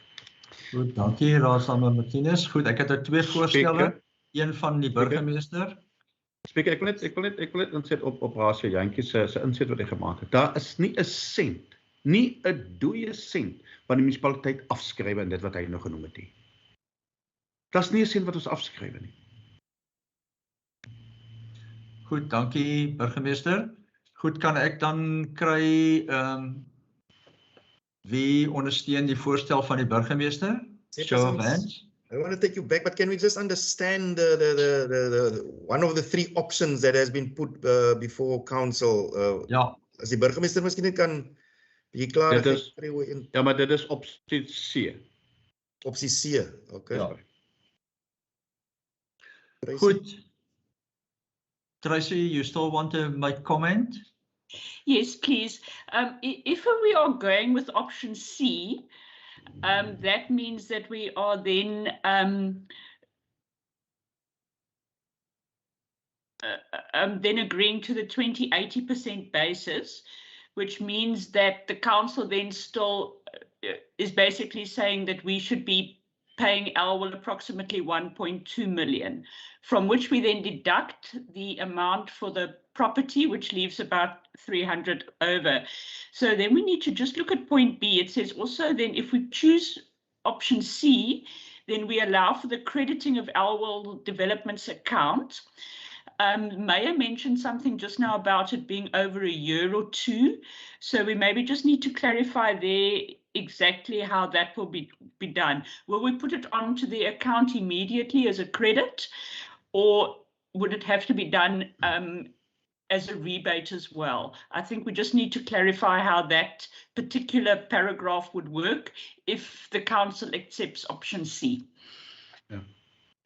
Goed, dankie Raadsamer Martinez. Goed, ek het er 2 voorstelle. Een van die burgemeester. Spreker, ek wil net inset op Raadsheer Jantjie se inset wat hy gemaak het. Daar is nie 'n sent, nie 'n dooie sent wat die munisipaliteit afskryf in dit wat hy nou genoem het nie. Daar's nie 'n sent wat ons afskryf nie. Goed, dankie burgemeester. Goed, kan ek dan kry wie ondersteun die voorstel van die burgemeester? Show of hands. I want to take you back, but can we just understand the one of the 3 options that has been put before council? Ja. As die burgemeester miskien net kan bietjie klaar kry. Ja, maar dit is opsie C. Opsie C, okay. Ja. Goed. Tracy, you still want to make comment? Yes, please. If we are going with option C, that means that we are then agreeing to the 20-80% basis, which means that the council then still is basically saying that we should be paying Elwell approximately 1.2 million, from which we then deduct the amount for the property, which leaves about 300 over. So then we need to just look at point B. It says also then if we choose option C, then we allow for the crediting of Elwell Development's account. Mayor mentioned something just now about it being over a year or 2. So we maybe just need to clarify there exactly how that will be done. Will we put it onto the account immediately as a credit, or would it have to be done as a rebate as well? I think we just need to clarify how that particular paragraph would work if the council accepts option C. Ja.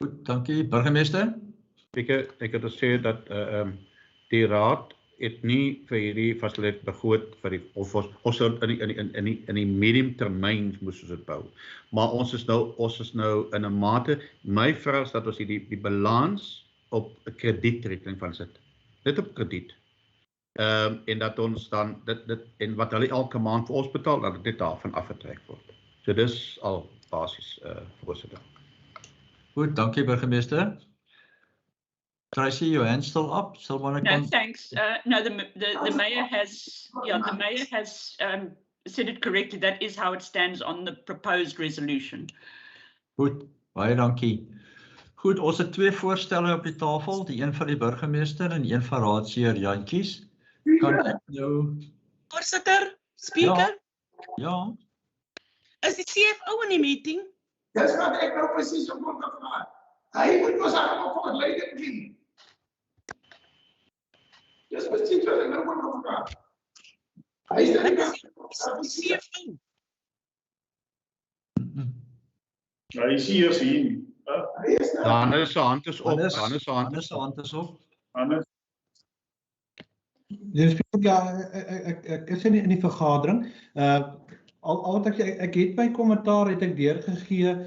Goed, dankie. Burgemeester? Ek het gesê dat die raad het nie vir hierdie fasiliteit begroot vir die ons in die medium termyn moes ons dit bou. Maar ons is nou in 'n mate, my vraag is dat ons die balans op 'n kredietrekening van sit. Net op krediet. En dat ons dan dit en wat hulle elke maand vir ons betaal, dat dit daarvan afgetrek word. So dis al basies voorsitter. Goed, dankie burgemeester. Tracy, your hand still up? Still want to No, thanks. No, the mayor has, the mayor has said it correctly. That is how it stands on the proposed resolution. Goed, baie dankie. Goed, ons het 2 voorstelle op die tafel, die een van die burgemeester en een van raadsheer Jantjies. Kan ek nou... Voorsitter, speaker? Ja. Is die CFO in die meeting? Dis wat ek nou presies op moet gevraag. Hy moet ons allemaal voor leiding gee. Dis precies wat ek nou moet gevraag. Hy is die CFO. Hy is hier. Hannes se hand is op. Hannes se hand is op. Hannes. Dus ja, ek is in die vergadering. Al wat ek het my kommentaar het ek deurgegee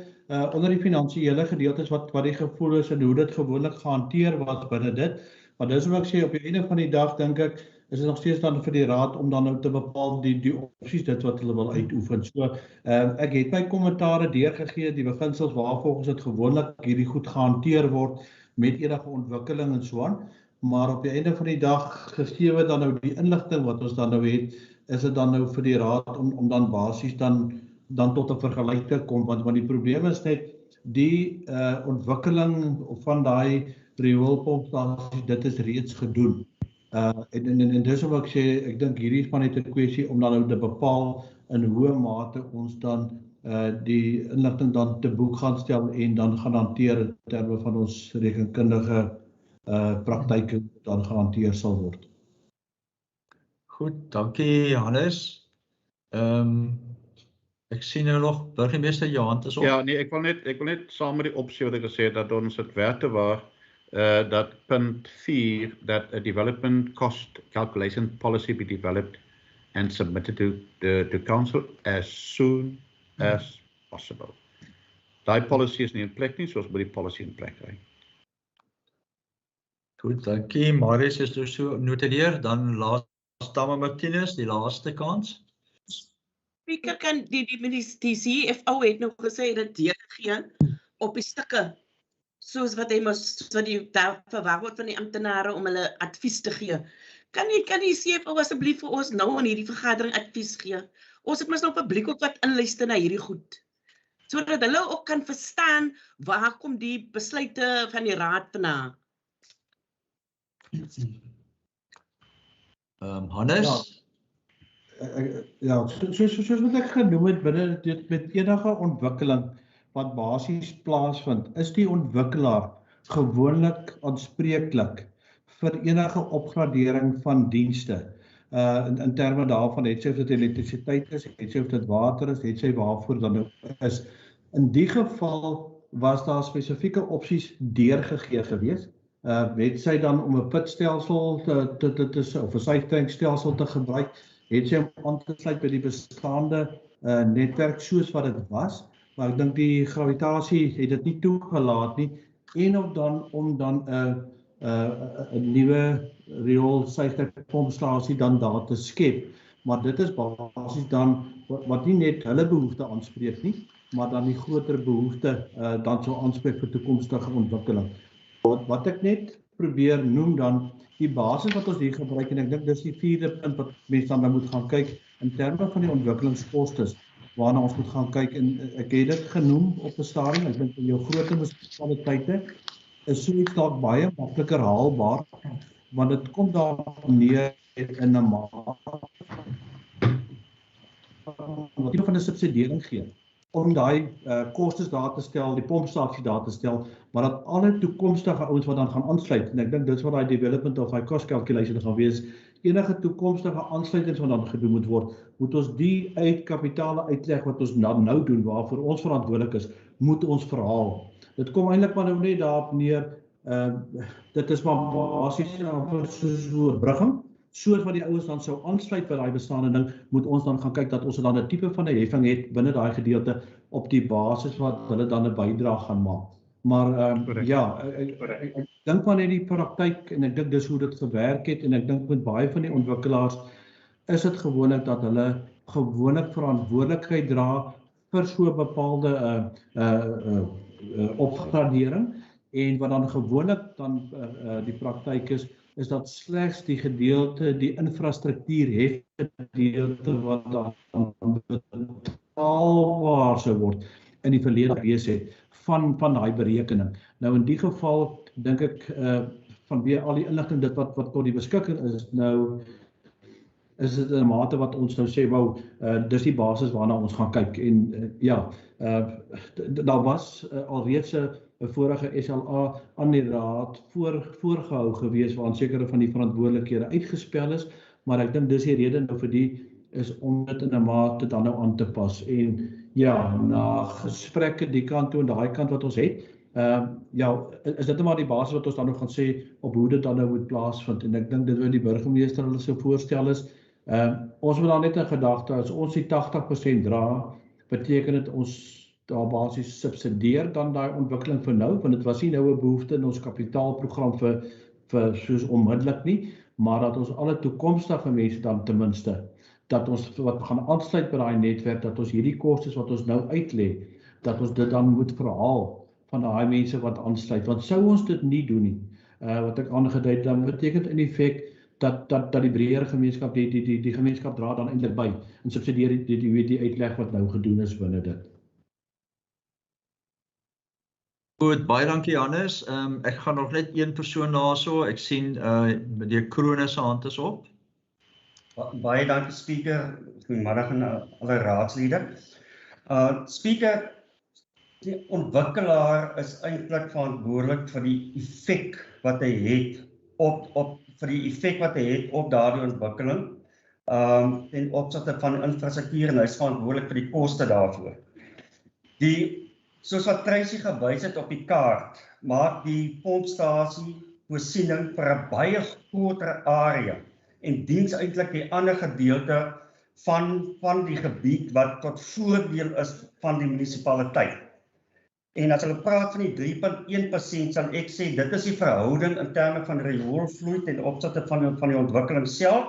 onder die finansiële gedeeltes wat die gevoel is en hoe dit gewoonlik gehanteer was binne dit. Maar dis wat ek sê, op die einde van die dag dink ek is dit nog steeds dan vir die raad om dan nou te bepaal die opsies dit wat hulle wil uitoefen. So ek het my kommentare deurgegee, die beginsels waarvolgens dit gewoonlik hierdie goed gehanteer word met enige ontwikkeling en so aan. Maar op die einde van die dag gegee dan nou die inligting wat ons dan nou het, is dit dan nou vir die raad om dan basies dan tot 'n vergelyk te kom, want die probleem is net die ontwikkeling van daai rioolpompstasie, dit is reeds gedoen. En dis wat ek sê, ek dink hierdie is maar net 'n kwessie om dan nou te bepaal in hoe mate ons dan die inligting dan te boek gaan stel en dan gaan hanteer in terme van ons rekenkundige praktyke dan gehanteer sal word. Goed, dankie Hannes. Ek sien nou nog burgemeester jou hand is op. Ja, nee, ek wil net saam met die opsie wat ek gesê het dat ons dit werk te waar dat punt 4 that a development cost calculation policy be developed and submitted to the council as soon as possible. Daai policy is nie in plek nie, soos by die policy in plek kry. Goed, dankie. Marius is dus so noteer. Dan Dame Martinez, die laaste kans. Speaker kan die CFO het nog gesê dat deurgegee op die stukke soos wat die daar verwag word van die amptenare om hulle advies te gee. Kan die CFO asseblief vir ons nou in hierdie vergadering advies gee? Ons het mos nou publiek ook wat inluister na hierdie goed. Sodat hulle ook kan verstaan waar kom die besluite van die raad vandaan. Hannes? Ja, soos wat ek genoem het, binne dit met enige ontwikkeling wat basies plaasvind, is die ontwikkelaar gewoonlik aanspreeklik vir enige opgradering van dienste. In terme daarvan, het sy of dit elektrisiteit is, het sy of dit water is, het sy waarvoor dan nou is. In die geval was daar spesifieke opsies deurgegee gewees. Het sy dan om 'n pitstelsel of 'n suigtankstelsel te gebruik, het sy om aan te sluit by die bestaande netwerk soos wat dit was, maar ek dink die gravitasie het dit nie toegelaat nie, en om dan 'n nuwe rioolsuigtankpompstasie dan daar te skep, maar dit is basies dan wat nie net hulle behoefte aanspreek nie, maar dan die groter behoefte dan sou aanspreek vir toekomstige ontwikkeling. Wat ek net probeer noem dan, die basis wat ons hier gebruik, en ek dink dis die 4de punt wat mense dan moet gaan kyk, in terme van die ontwikkelingskostes, waarna ons moet gaan kyk, en ek het dit genoem op 'n stadium, ek dink in jou groter munisipaliteite, is soiets dalk baie makliker haalbaar, want dit kom daarop neer in 'n mate wat jy van 'n subsidiering gee, om daai kostes daar te stel, die pompstasie daar te stel, maar dat alle toekomstige ouens wat dan gaan aansluit, en ek dink dit is wat daai development of daai cost calculation gaan wees, enige toekomstige aansluitings wat dan gedoen moet word, moet ons die kapitale uitleg wat ons nou doen, waarvoor ons verantwoordelik is, moet ons verhaal. Dit kom eintlik maar nou net daarop neer, dit is maar basies soos oorbrugging, soos wat die ouens dan sou aansluit by daai bestaande ding, moet ons dan gaan kyk dat ons dan 'n tipe van 'n heffing het binne daai gedeelte op die basis wat hulle dan 'n bydrae gaan maak. Maar ja, ek dink maar net die praktyk, en ek dink dis hoe dit gewerk het, en ek dink met baie van die ontwikkelaars is dit gewoonlik dat hulle gewoonlik verantwoordelikheid dra vir so 'n bepaalde opgradering, en wat dan gewoonlik dan die praktyk is dat slegs die gedeelte, die infrastruktuur gedeelte wat dan betaalbaar sou word in die verlede gewees het van daai berekening. Nou in die geval dink ek vanweë al die inligting dit wat tot die beskikking is, nou is dit 'n mate wat ons nou sê, wou, dis die basis waarna ons gaan kyk, en daar was alreeds 'n vorige SLA aan die raad voorgehou gewees, waar sekere van die verantwoordelikhede uitgespel is, maar ek dink dis die rede nou vir die is om dit in 'n mate dan nou aan te pas, en ja, na gesprekke die kant toe en daai kant wat ons het, is dit maar die basis wat ons dan nog gaan sê op hoe dit dan nou moet plaasvind, en ek dink dit wat die burgemeester hulle sou voorstel is, ons moet dan net in gedagte, as ons die 80% dra, beteken dit ons daar basies subsidieer dan daai ontwikkeling vir nou, want dit was nie nou 'n behoefte in ons kapitaalprogram vir soos onmiddellik nie, maar dat ons alle toekomstige mense dan ten minste, dat ons wat gaan aansluit by daai netwerk, dat ons hierdie kostes wat ons nou uitlê, dat ons dit dan moet verhaal van daai mense wat aansluit, want sou ons dit nie doen nie, wat ek aangedui het, dan beteken in effek dat die breër gemeenskap, die gemeenskap dra dan eintlik by, en subsidieer die uitleg wat nou gedoen is binne dit. Goed, baie dankie Hannes. Ek gaan nog net een persoon daarso. Ek sien meneer Kroone se hand is op. Baie dankie Speaker. Goeiemiddag aan alle raadslede. Speaker, die ontwikkelaar is eintlik verantwoordelik vir die effek wat hy het op daardie ontwikkeling ten opsigte van infrastruktuur, en hy is verantwoordelik vir die koste daarvoor. Soos wat Tracy gewys het op die kaart, maak die pompstasie voorsiening vir 'n baie groter area en diens eintlik die ander gedeelte van die gebied wat tot voordeel is van die munisipaliteit. En as hulle praat van die 3.1%, sal ek sê dit is die verhouding in terme van rioolvloei ten opsigte van die ontwikkeling self,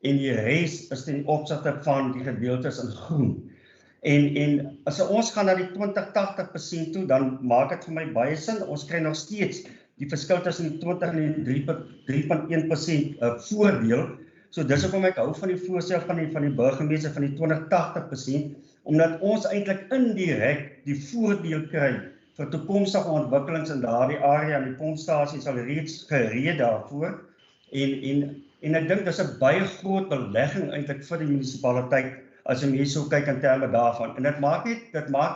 en die res is ten opsigte van die gedeeltes in groen. En as ons gaan na die 20-80% toe, dan maak dit vir my baie sin. Ons kry nog steeds die verskil tussen die 20 en die 3.1% voordeel. So dis hoekom ek hou van die voorstel van die burgemeester van die 20-80%, omdat ons eintlik indirek die voordeel kry vir toekomstige ontwikkelings in daardie area, en die pompstasie is al reeds gereed daarvoor. En ek dink dis 'n baie groot belegging eintlik vir die munisipaliteit as jy mens so kyk in terme daarvan. En dit maak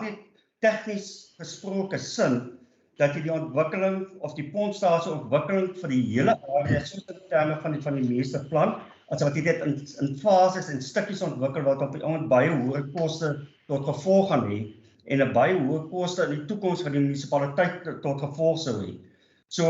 net tegnies gesproke sin dat jy die ontwikkeling of die pompstasie ontwikkeling vir die hele area soos in terme van die meesterplan, as wat jy dit in fases en stukkies ontwikkel wat op die oomblik baie hoë koste tot gevolg gaan hê en 'n baie hoë koste in die toekoms vir die munisipaliteit tot gevolg sou hê. So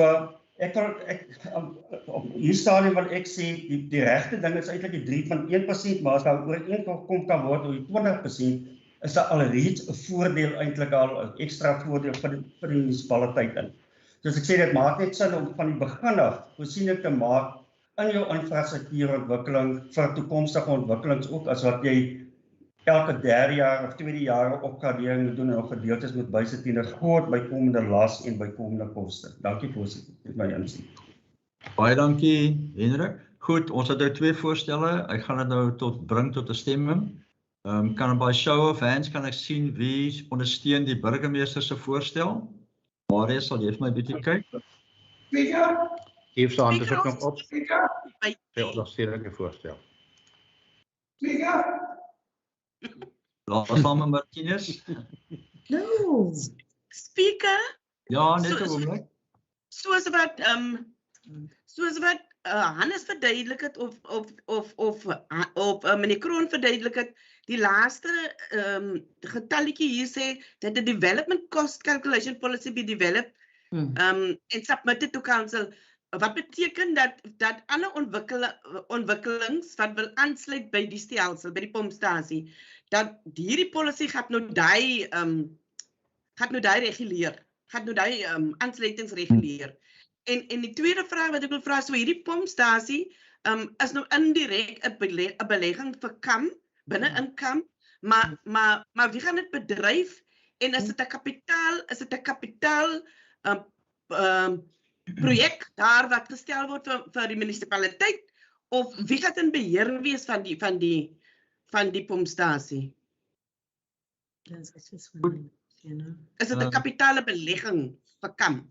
hier staan wat ek sê, die regte ding is eintlik die 3.1%, maar as daar ooreengekom kan word oor die 20%, is daar alreeds 'n voordeel eintlik al 'n ekstra voordeel vir die munisipaliteit in. Dus ek sê dit maak net sin om van die begin af voorsiening te maak in jou infrastruktuurontwikkeling vir toekomstige ontwikkelings ook, as wat jy elke derde jaar of tweede jaar opgradering moet doen en ook gedeeltes moet bysit teen 'n groot bykomende las en bykomende koste. Dankie voorsitter, dit is my insig. Baie dankie Hendrik. Goed, ons het nou 2 voorstelle. Ek gaan dit nou bring tot 'n stemming. Kan by show of hands kan ek sien wie ondersteun die burgemeester se voorstel? Maria, sal jy vir my bietjie kyk? Speaker, Geef sy hand is ook nog op. speaker, Ja, ondersteun die voorstel. speaker. Laat saam Martinez. No. Speaker, Ja, net 'n oomblik. soos wat Hannes verduidelik het of meneer Kroon verduidelik het, die laaste getalletjie hier sê that the development cost calculation policy be developed and submitted to council. Wat beteken dat alle ontwikkelings wat wil aansluit by die stelsel, by die pompstasie, dat hierdie policy gaan nou daai reguleer, gaan nou daai aansluitings reguleer. En die tweede vraag wat ek wil vra, so hierdie pompstasie is nou indirek 'n belegging vir KAM, binne in KAM, maar wie gaan dit bedryf en is dit 'n kapitaal projek daar wat gestel word vir die munisipaliteit, of wie gaan in beheer wees van die pompstasie? Is dit 'n kapitale belegging vir KAM?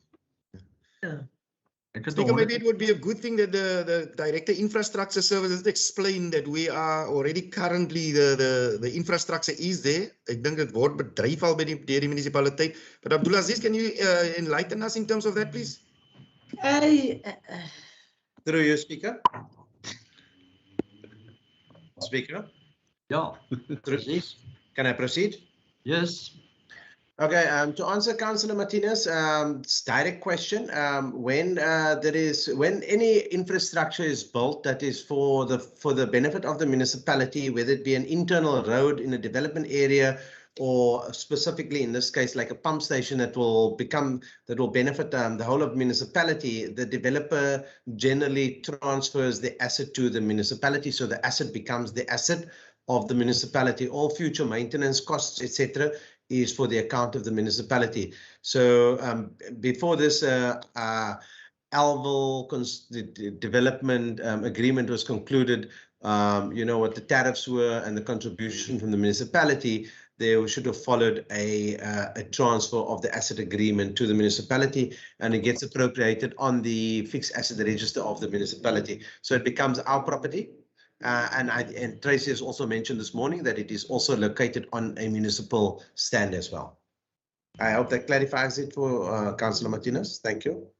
Speaker, maybe it would be a good thing that the Director Infrastructure Services explain that we are already currently, the infrastructure is there. Ek dink dit word bedryf al deur die munisipaliteit. But Abdulaziz, can you enlighten us in terms of that, please? Through you, Speaker. Speaker? Ja, presies. Can I proceed? Yes. Okay, to answer Councillor Martinez, direct question, when any infrastructure is built that is for the benefit of the municipality, whether it be an internal road in a development area, or specifically in this case like a pump station that will benefit the whole of municipality, the developer generally transfers the asset to the municipality, so the asset becomes the asset of the municipality. All future maintenance costs, etc., is for the account of the municipality. So before this Alville development agreement was concluded, what the tariffs were and the contribution from the municipality, they should have followed a transfer of the asset agreement to the municipality, and it gets appropriated on the fixed asset register of the municipality. So it becomes our property. And Tracy has also mentioned this morning that it is also located on a municipal stand as well. I hope that clarifies it for Councillor Martinez. Thank you.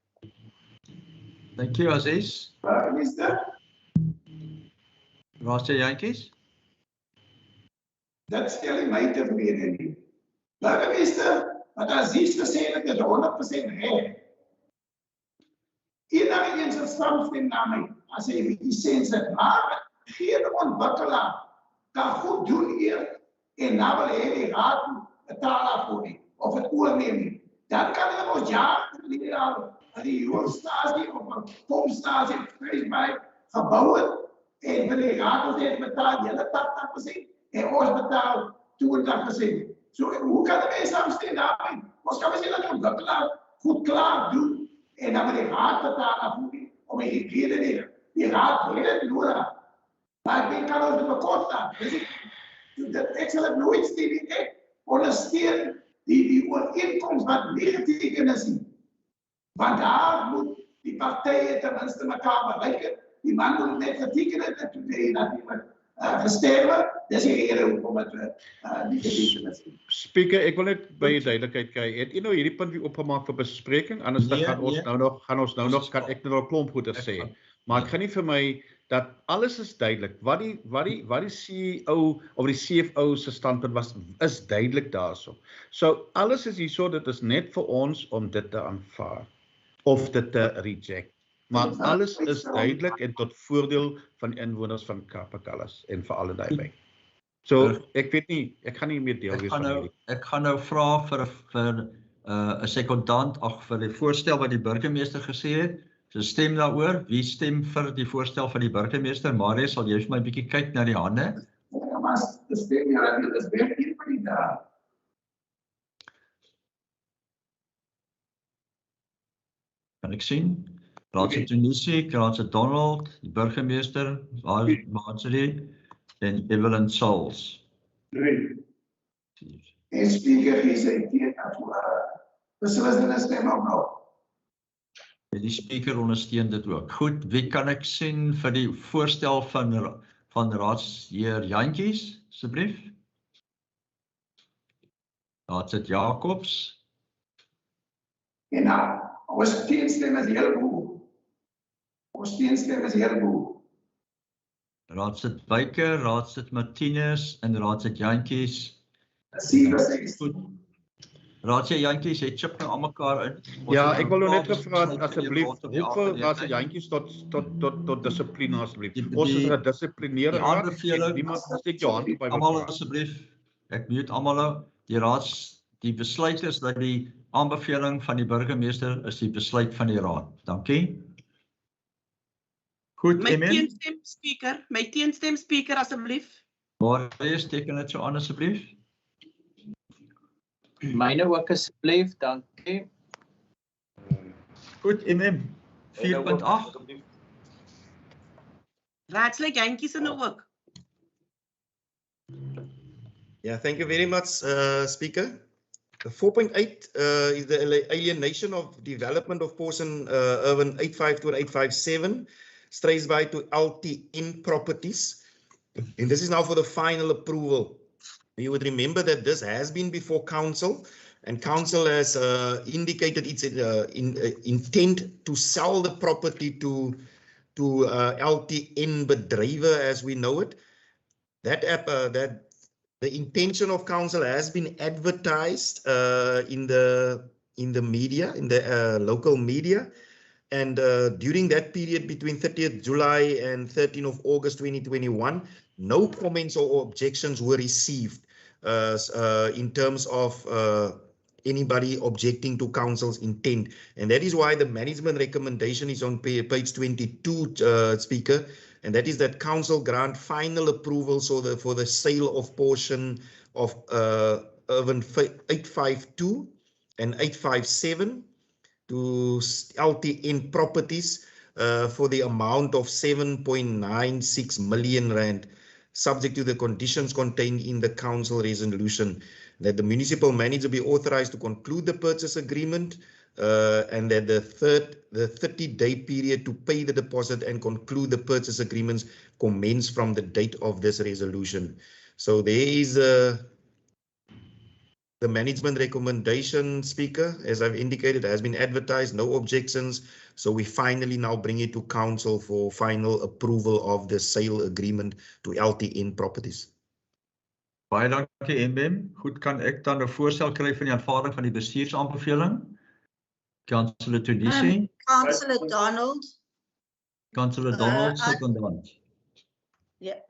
Thank you, Aziz. Minister, Raadse Jantjies. dat stel nie my tevrede nie. Burgemeester, wat Aziz gesê het, is 100% reg. Enige een sal saamstem na my as hy die sens het, maar geen ontwikkelaar kan goed doen hier en nou wil hy die raad betaal daarvoor nie, of het oorneem nie. Dan kan hulle ons jare aan die hoofstasie of 'n pompstasie vryby gebou het en vir die raad ons het betaal julle 80% en ons betaal 20%. So hoe kan die mense saamstem daarmee? Ons kan sê dat ons goed klaar doen en dan moet die raad betaal om die rede die raad het het nodig. Maar ik kan ons bekosten. Dus ik zal het nooit stemmen. Ik ondersteun die overeenkomst wat negatief is. Want daar moet die partijen tenminste elkaar bereiken. Die man moet net getekend en toen deed dat iemand gestemd. Dat is de reden hoekom het negatief is. Speaker, ek wil net by duidelikheid kry. Het u nou hierdie punt weer opgemaak vir bespreking? Anders dan gaan ons nou nog kan ek nou 'n klomp goeie sê. Maar ek gaan nie vir my dat alles is duidelik. Wat die CEO of die CFO se standpunt was is duidelik daarso. So alles is hierso, dit is net vir ons om dit te aanvaar of dit te reject. Maar alles is duidelik en tot voordeel van inwoners van Kapakallas en vir alle daarbey. So ek weet nie, ek gaan nie meer deel wees van hierdie. Ek gaan nou vra vir 'n sekondant vir die voorstel wat die burgemeester gesê het. So stem daaroor. Wie stem vir die voorstel van die burgemeester? Marius, sal jy vir my 'n bietjie kyk na die hande? Ja, maar stem ja, dit is baie hier vir die daar. Kan ek sien? Raadse Tunisi, Raadse Donald, die burgemeester, Marjorie en Evelyn Sauls. 3. En speaker is teen beslissende stem ook nog. Die speaker ondersteun dit ook. Goed, wie kan ek sien vir die voorstel van raadsheer Jantjies, asseblief? Daar sit Jacobs. En nou, ons teenstem is heel goed. Ons teenstem is heel goed. Raadsit Buyker, Raadsit Martinez en Raadsit Jantjies. Raadsit Jantjies, het chip nou almekaar in. Ja, ek wil nou net gevra asseblief, hoeveel Raadsit Jantjies tot dissipline asseblief. Ons is 'n dissiplinerende raad. Niemand steek jou hand op by almal asseblief. Ek mute almal. Die besluit is dat die aanbeveling van die burgemeester is die besluit van die raad. Dankie. Goed, my teenstem speaker asseblief. Marius, teken dit so aan asseblief. Myne ook asseblief, dankie. Goed, 4.8. Raadslid Jantjies en ook. Yeah, thank you very much, Speaker. 4.8 is the alienation of development of portion urban 85 to 857, strays by to LTN properties. And this is now for the final approval. You would remember that this has been before council, and council has indicated its intent to sell the property to LTN bedrywe as we know it. That the intention of council has been advertised in the media, in the local media, and during that period between 30th July and 13th of August 2021, no comments or objections were received in terms of anybody objecting to council's intent, and that is why the management recommendation is on page 22, Speaker. And that is that council grant final approval for the sale of portion of urban 852 and 857 to LTN properties for the amount of 7.96 million rand, subject to the conditions contained in the council resolution, that the municipal manager be authorized to conclude the purchase agreement, and that the 30-day period to pay the deposit and conclude the purchase agreements commence from the date of this resolution. So there is the management recommendation, Speaker, as I've indicated, has been advertised, no objections. So we finally now bring it to council for final approval of the sale agreement to LTN properties. Baie dankie, MBM. Goed, kan ek dan 'n voorstel kry van die aanvaarding van die bestuursaanbeveling? Councillor Tunisi. Councillor Donald. Councillor Donald, secondant. Yeah.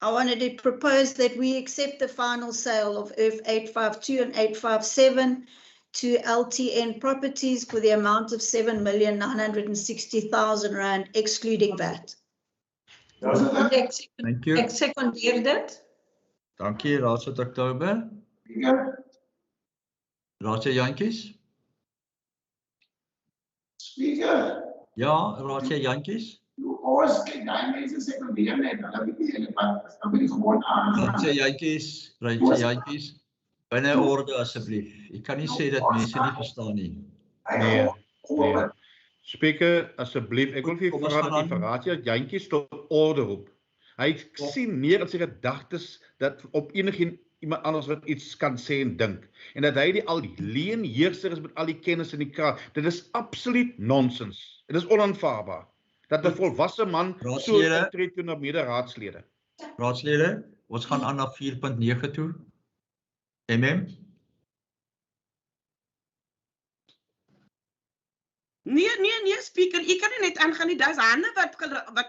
I wanted to propose that we accept the final sale of Earth 852 and 857 to LTN Properties for the amount of R7,960,000 excluding VAT. Thank you. Ek sekondeer dit. Dankie, Raadslid Oktober. Raadslid Jantjies. Speaker, Ja, Raadslid Jantjies. you always kyk daai mense sê van weer net, hulle weet nie hulle wat dan moet jy gewoon Raadslid Jantjies. Binne orde asseblief. Ek kan nie sê dat mense nie verstaan nie. Nee. Speaker, asseblief, ek wil vir u vra dat u vir Raadslid Jantjies tot orde roep. Hy sien neer in sy gedagtes dat op iemand anders wat iets kan sê en dink. En dat hy al die leenheerser is met al die kennis in die kraag. Dit is absoluut nonsens. Dit is onaanvaarbaar. Dat 'n volwasse man so optree teenoor mede-raadslede. Raadslede, ons gaan aan na 4.9 toe. Nee, speaker, u kan nie net aangaan nie. Dis hande wat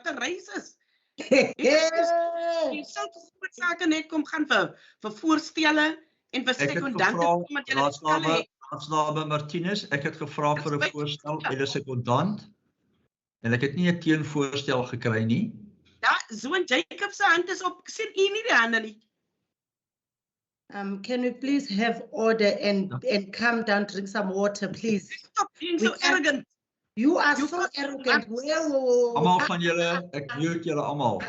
gereis is. Jy sal groot sake net kom gaan vir voorstelle en vir sekondante omdat jy Raadsnabe Martinez, ek het gevra vir 'n voorstel en 'n sekondant en ek het nie 'n teenvoorstel gekry nie. Ja, Zoon Jacob se hand is op. Sien u nie die hande nie? Can we please have order and calm down, drink some water, please? Stop being so arrogant. You are so arrogant. Almal van julle, ek mute julle almal.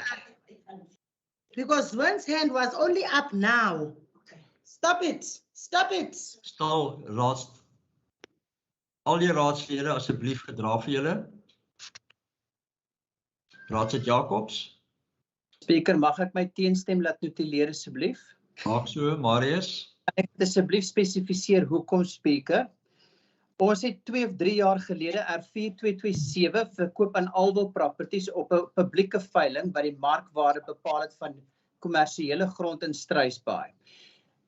Because one's hand was only up now. Stop it. Stop it. Stel al die raadslede asseblief gedra vir julle. Raadslid Jacobs. Speaker, mag ek my teenstem laat notuleer asseblief? Maak so, Marius. Ek het asseblief spesifiseer hoekom, Speaker. Ons het 2 of 3 jaar gelede R4227 verkoop aan Alwil Properties op 'n publieke veiling wat die markwaarde bepaal het van kommersiële grond in Struisbaai.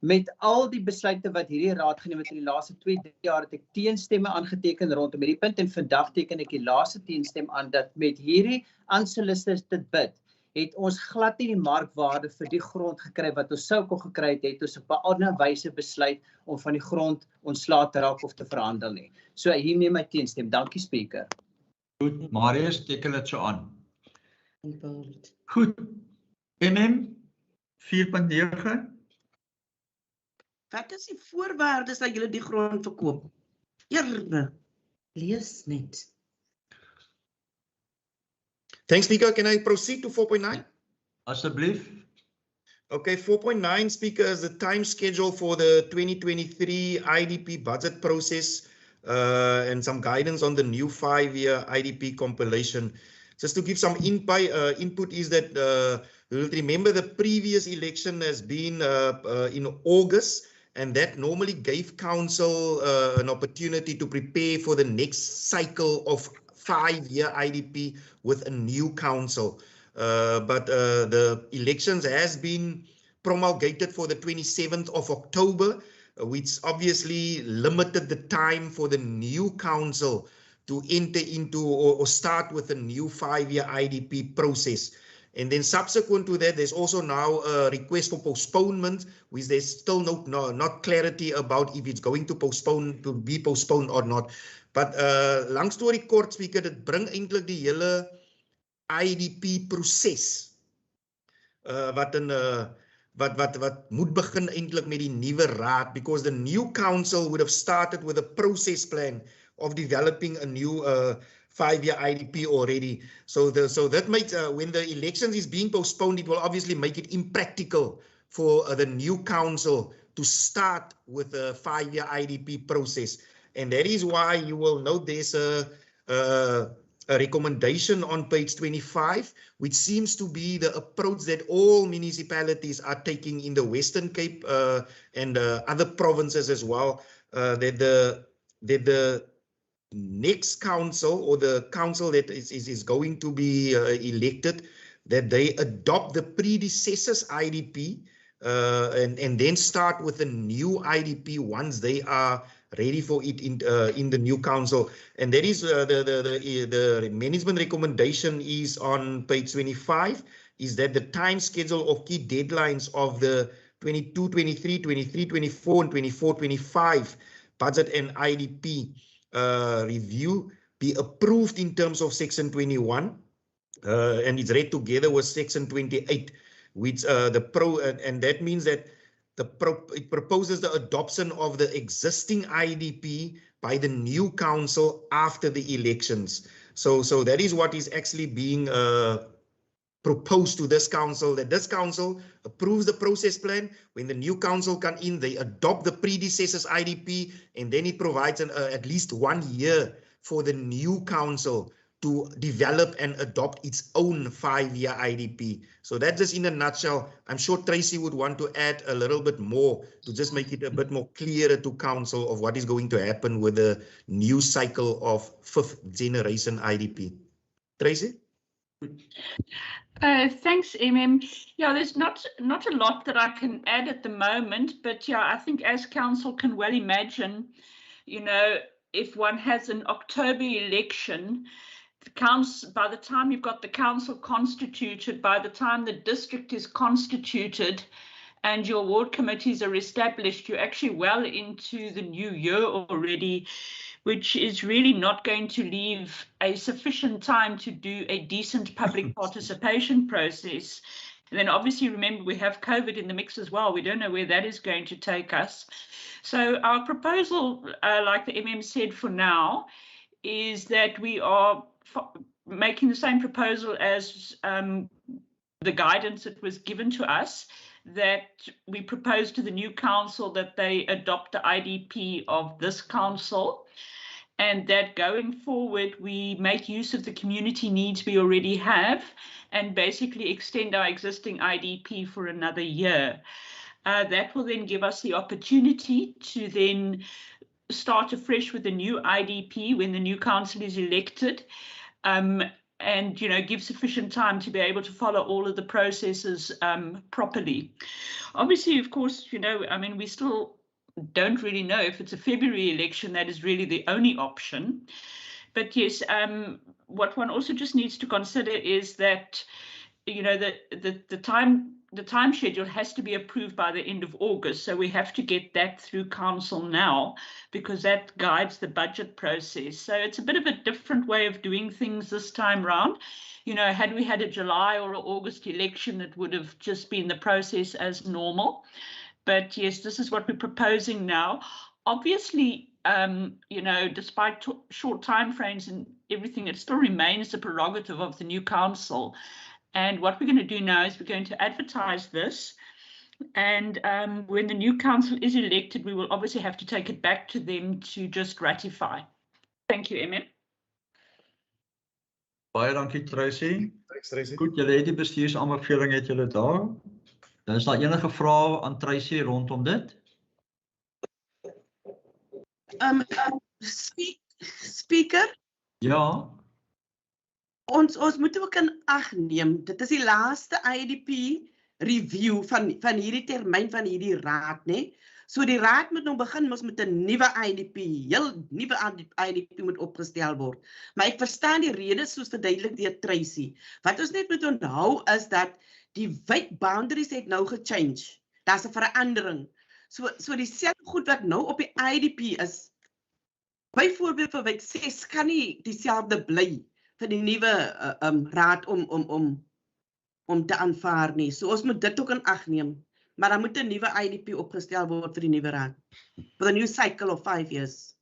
Met al die besluite wat hierdie raad geneem het in die laaste 2-3 jaar het ek teenstemme aangeteken rondom hierdie punt en vandag teken ek die laaste teenstem aan dat met hierdie unsolicited bid het ons glad nie die markwaarde vir die grond gekry wat ons sou kon gekry het ons op 'n ander wyse besluit om van die grond ontslae te raak of te verhandel nie. So hiermee my teenstem. Dankie, Speaker. Goed, Marius, teken dit so aan. Goed. 4.9. Wat is die voorwaardes dat julle die grond verkoop? Here, lees net. Thanks, Speaker. Can I proceed to 4.9? Asseblief. Okay, 4.9, Speaker, is the time schedule for the 2023 IDP budget process and some guidance on the new 5-year IDP compilation. Just to give some input is that you'll remember the previous election has been in August, and that normally gave council an opportunity to prepare for the next cycle of 5-year IDP with a new council. But the elections has been promulgated for the 27th of October, which obviously limited the time for the new council to enter into or start with a new 5-year IDP process. And then subsequent to that, there's also now a request for postponement, which there's still not clarity about if it's going to be postponed or not. But lang story kort, Speaker, dit bring eintlik die hele IDP proses wat moet begin eintlik met die nuwe raad, because the new council would have started with a process plan of developing a new 5-year IDP already. So that makes when the elections is being postponed, it will obviously make it impractical for the new council to start with a 5-year IDP process. And that is why you will note there's a recommendation on page 25, which seems to be the approach that all municipalities are taking in the Western Cape and other provinces as well, that the next council or the council that is going to be elected, that they adopt the predecessor's IDP and then start with a new IDP once they are ready for it in the new council. And that is the management recommendation is on page 25, is that the time schedule of key deadlines of the 22-23, 23-24 and 24-25 budget and IDP review be approved in terms of Section 21, and it's read together with Section 28, which and that means that it proposes the adoption of the existing IDP by the new council after the elections. So that is what is actually being proposed to this council, that this council approves the process plan. When the new council come in, they adopt the predecessor's IDP, and then it provides at least 1 year for the new council to develop and adopt its own 5-year IDP. So that's just in a nutshell. I'm sure Tracy would want to add a little bit more to just make it a bit more clearer to council of what is going to happen with the new cycle of 5th generation IDP. Tracy? Thanks, Yeah, there's not a lot that I can add at the moment, but yeah, I think as council can well imagine, you know, if one has an October election, the council, by the time you've got the council constituted, by the time the district is constituted and your ward committees are established, you're actually well into the new year already, which is really not going to leave a sufficient time to do a decent public participation process. And then obviously, remember, we have COVID in the mix as well. We don't know where that is going to take us. So our proposal, like the MM said for now, is that we are making the same proposal as the guidance that was given to us, that we propose to the new council that they adopt the IDP of this council, and that going forward we make use of the community needs we already have and basically extend our existing IDP for another year. That will then give us the opportunity to then start afresh with the new IDP when the new council is elected, and you know, give sufficient time to be able to follow all of the processes properly. Obviously, of course, you know, I mean, we still don't really know if it's a February election. That is really the only option. But yes, what one also just needs to consider is that, you know, the time schedule has to be approved by the end of August. So we have to get that through council now, because that guides the budget process. So it's a bit of a different way of doing things this time round. You know, had we had a July or an August election, it would have just been the process as normal. But yes, this is what we're proposing now. Obviously, you know, despite short timeframes and everything, it still remains the prerogative of the new council. And what we're going to do now is we're going to advertise this. And when the new council is elected, we will obviously have to take it back to them to just ratify. Thank you, MM. Baie dankie, Tracy. Thanks, Tracy. Goed, julle het die bestuursaanbeveling het julle daar. Is daar enige vrae aan Tracy rondom dit? Speaker? Ja. Ons moet ook in ag neem, dit is die laaste IDP review van hierdie termyn van hierdie raad, né? So die raad moet nou begin met 'n nuwe IDP, heel nuwe IDP moet opgestel word. Maar ek verstaan die redes soos verduidelik deur Tracy. Wat ons net moet onthou is dat die wijk boundaries het nou gechange. Daar's 'n verandering. So dieselfde goed wat nou op die IDP is, byvoorbeeld vir wijk 6 kan nie dieselfde bly vir die nuwe raad om te aanvaar nie. So ons moet dit ook in ag neem. Maar dan moet 'n nuwe IDP opgestel word vir die nuwe raad. For the new cycle of 5 years.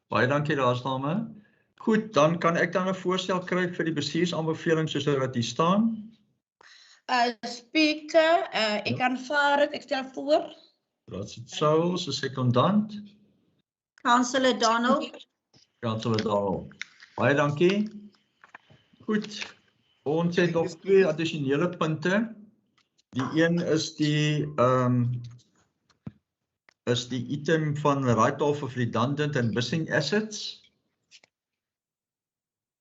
Baie dankie daarsdame. Goed, dan kan ek dan 'n voorstel kry vir die bestuursaanbeveling soos wat hier staan. Speaker, ek aanvaar dit, ek stel voor. Raadslid Saul, se sekondant. Councillor Donald. Councillor Donald. Baie dankie. Goed, ons het nog 2 addisionele punte. Die een is die item van write-off of redundant and missing assets.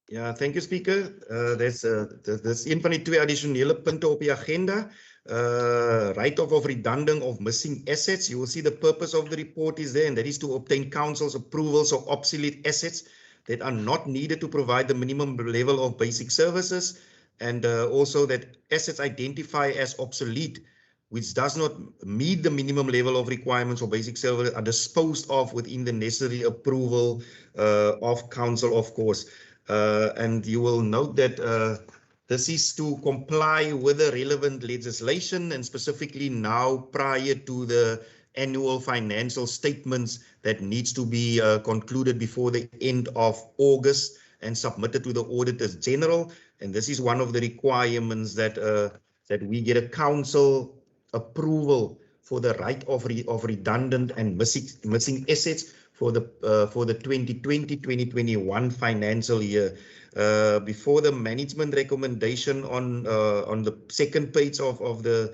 Ja, thank you, Speaker. Dis een van die 2 addisionele punte op die agenda. Write-off of redundant of missing assets. You will see the purpose of the report is there, and that is to obtain council's approvals of obsolete assets that are not needed to provide the minimum level of basic services, and also that assets identified as obsolete which does not meet the minimum level of requirements for basic service are disposed of within the necessary approval of council, of course. And you will note that this is to comply with the relevant legislation, and specifically now prior to the annual financial statements that needs to be concluded before the end of August and submitted to the Auditors General. And this is one of the requirements that that we get a council approval for the write-off of redundant and missing assets for the 2020-2021 financial year. Before the management recommendation on the second page of the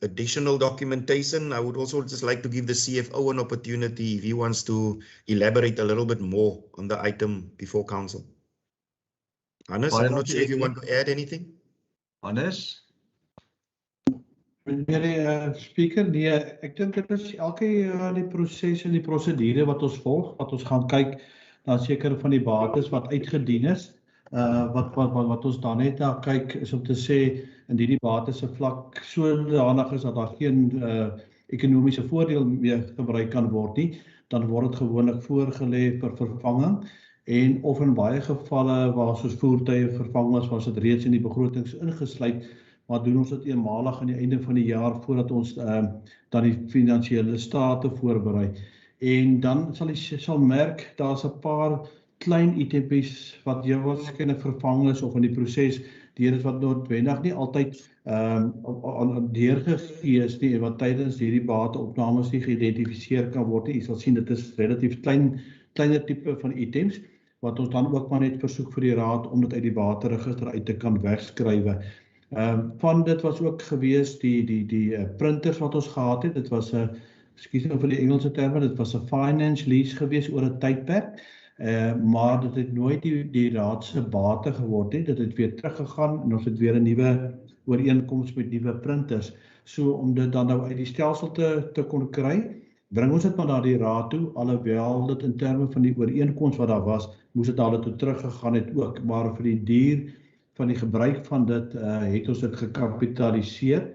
additional documentation, I would also just like to give the CFO an opportunity if he wants to elaborate a little bit more on the item before council. Hannes, I'm not sure if you want to add anything. Hannes? Meneer Speaker, nee, ek dink dit is elke die proses en die prosedure wat ons volg, wat ons gaan kyk na sekere van die bates wat uitgedien is. Wat ons dan net na kyk is om te sê indien die bates se vlak sodanig is dat daar geen ekonomiese voordeel meer gebruik kan word nie, dan word dit gewoonlik voorgelê vir vervanging. En of in baie gevalle waar soos voertuie vervang was dit reeds in die begrotings ingesluit, maar doen ons dit eenmalig aan die einde van die jaar voordat ons dan die finansiële state voorberei. En dan sal jy merk daar's 'n paar klein itempies wat jy waarskynlik vervang is of in die proses deur is wat noodwendig nie altyd deurgegee is nie, wat tydens hierdie bateopnames nie geïdentifiseer kan word nie. Jy sal sien dit is relatief kleiner tipe van items wat ons dan ook maar net versoek vir die raad om dit uit die bateregister uit te kan wegskrywe. Van dit was ook gewees die printers wat ons gehad het. Dit was 'n, ekskuus nou vir die Engelse terme, dit was 'n finance lease gewees oor 'n tydperk. Maar dit het nooit die raad se bate geword nie. Dit het weer teruggegaan en ons het weer 'n nuwe ooreenkoms met nuwe printers. So om dit dan nou uit die stelsel te kon kry, bring ons dit maar na die raad toe, alhoewel dit in terme van die ooreenkoms wat daar was, moes dit al toe teruggegaan het ook, maar vir die duur van die gebruik van dit het ons dit gekapitaliseer,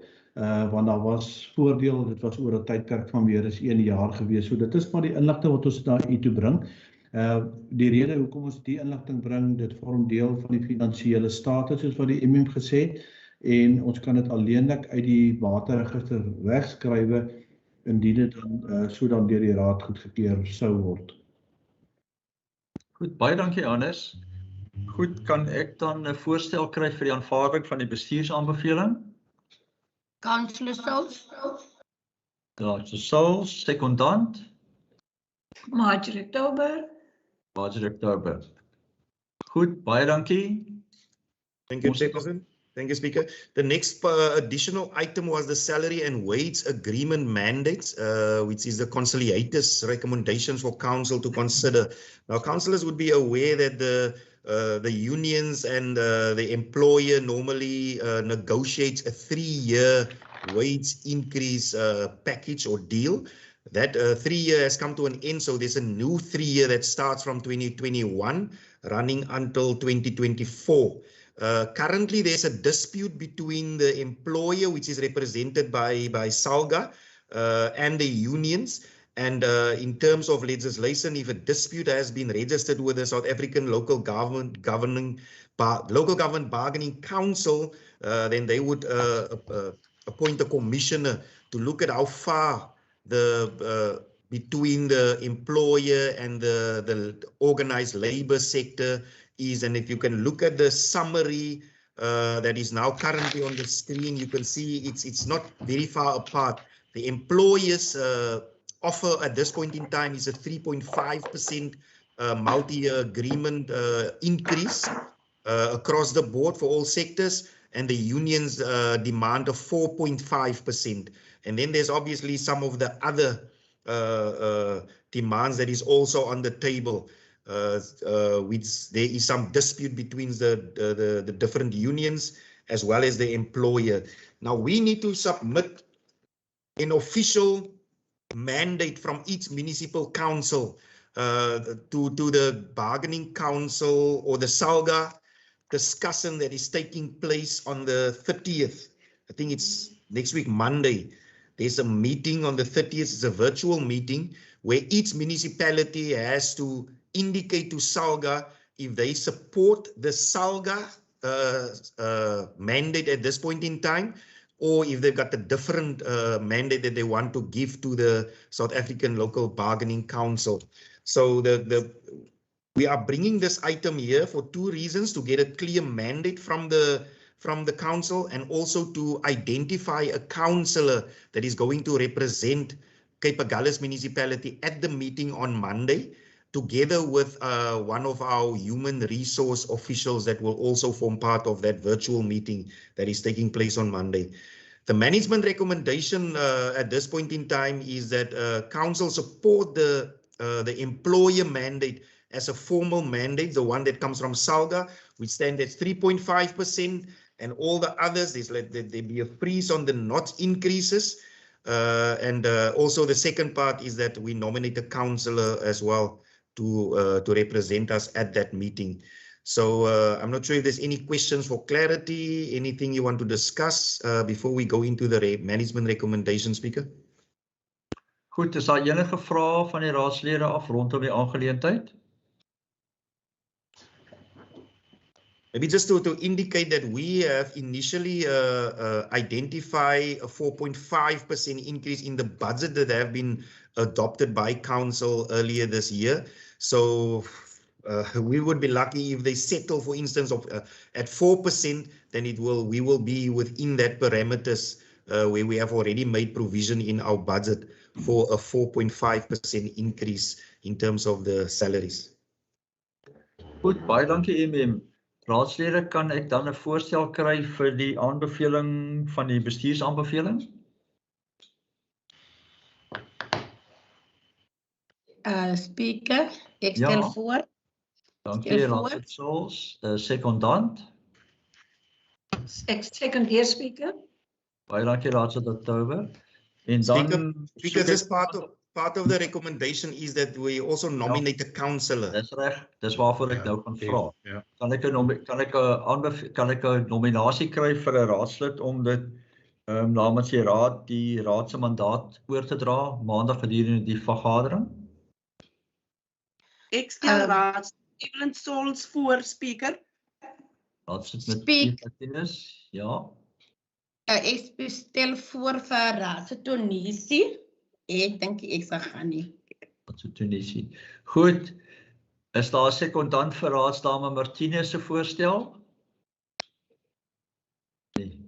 want daar was voordeel, dit was oor 'n tydperk van meer as 1 jaar gewees. So dit is maar die inligting wat ons na u toe bring. Die rede hoekom ons die inligting bring, dit vorm deel van die finansiële status, soos wat die MM gesê het, en ons kan dit alleenlik uit die bateregister wegskrywe indien dit dan sodan deur die raad goedgekeur sou word. Goed, baie dankie Hannes. Goed, kan ek dan 'n voorstel kry vir die aanvaarding van die bestuursaanbeveling? Councillor Souls. Councillor Souls, sekondant. Marjorie Tober. Marjorie Tober. Goed, baie dankie. Thank you, Chairperson. Thank you, Speaker. The next additional item was the salary and wage agreement mandates, which is the conciliators' recommendations for council to consider. Now, councillors would be aware that the unions and the employer normally negotiates a 3-year wage increase package or deal. That 3-year has come to an end, so there's a new 3-year that starts from 2021, running until 2024. Currently, there's a dispute between the employer, which is represented by SALGA, and the unions. And in terms of legislation, if a dispute has been registered with the South African Local Government Bargaining Council, then they would appoint a commissioner to look at how far between the employer and the organized labor sector is. And if you can look at the summary that is now currently on the screen, you can see it's not very far apart. The employers offer at this point in time is a 3.5% multi-year agreement increase across the board for all sectors, and the unions demand a 4.5%. And then there's obviously some of the other demands that is also on the table, which there is some dispute between the different unions as well as the employer. Now we need to submit an official mandate from each municipal council to the bargaining council or the SALGA discussion that is taking place on the 30th. I think it's next week, Monday, there's a meeting on the 30th. It's a virtual meeting where each municipality has to indicate to SALGA if they support the SALGA mandate at this point in time, or if they've got a different mandate that they want to give to the South African Local Bargaining Council. So we are bringing this item here for two reasons: to get a clear mandate from the council, and also to identify a councillor that is going to represent Cape Agulhas municipality at the meeting on Monday, together with one of our human resource officials that will also form part of that virtual meeting that is taking place on Monday. The management recommendation at this point in time is that council support the employer mandate as a formal mandate, the one that comes from SALGA, which stands at 3.5%, and all the others, let there be a freeze on the not increases. And also the second part is that we nominate a councillor as well to represent us at that meeting. So I'm not sure if there's any questions for clarity, anything you want to discuss before we go into the management recommendation, Speaker? Goed, is daar enige vrae van die raadslede af rondom die aangeleentheid? Maybe just to indicate that we have initially identified a 4.5% increase in the budget that have been adopted by council earlier this year. So we would be lucky if they settle, for instance, at 4%, then we will be within that parameters where we have already made provision in our budget for a 4.5% increase in terms of the salaries. Goed, baie dankie MM. Raadslede, kan ek dan 'n voorstel kry vir die aanbeveling van die bestuursaanbeveling? Speaker, ek stel voor. Dankie, Raadslid Sauls. Sekondant. Ek secondeer, Speaker. Baie dankie, Raadslid October. En dan Speaker, this part of the recommendation is that we also nominate a councillor. Dis reg, dis waarvoor ek nou gaan vra. Kan ek 'n nominasie kry vir 'n raadslid om dit namens die raad se mandaat oor te dra maandag gedurende die vergadering? Ek stel raadslid Evelyn Sauls voor, Speaker. Raadslid met Martinez, ja. Ek stel voor vir raadslid Tunisie. Ek dink ek sal gaan nie. Raadslid Tunisie. Goed. Is daar 'n sekondant vir raadsdame Martinez se voorstel? Nee.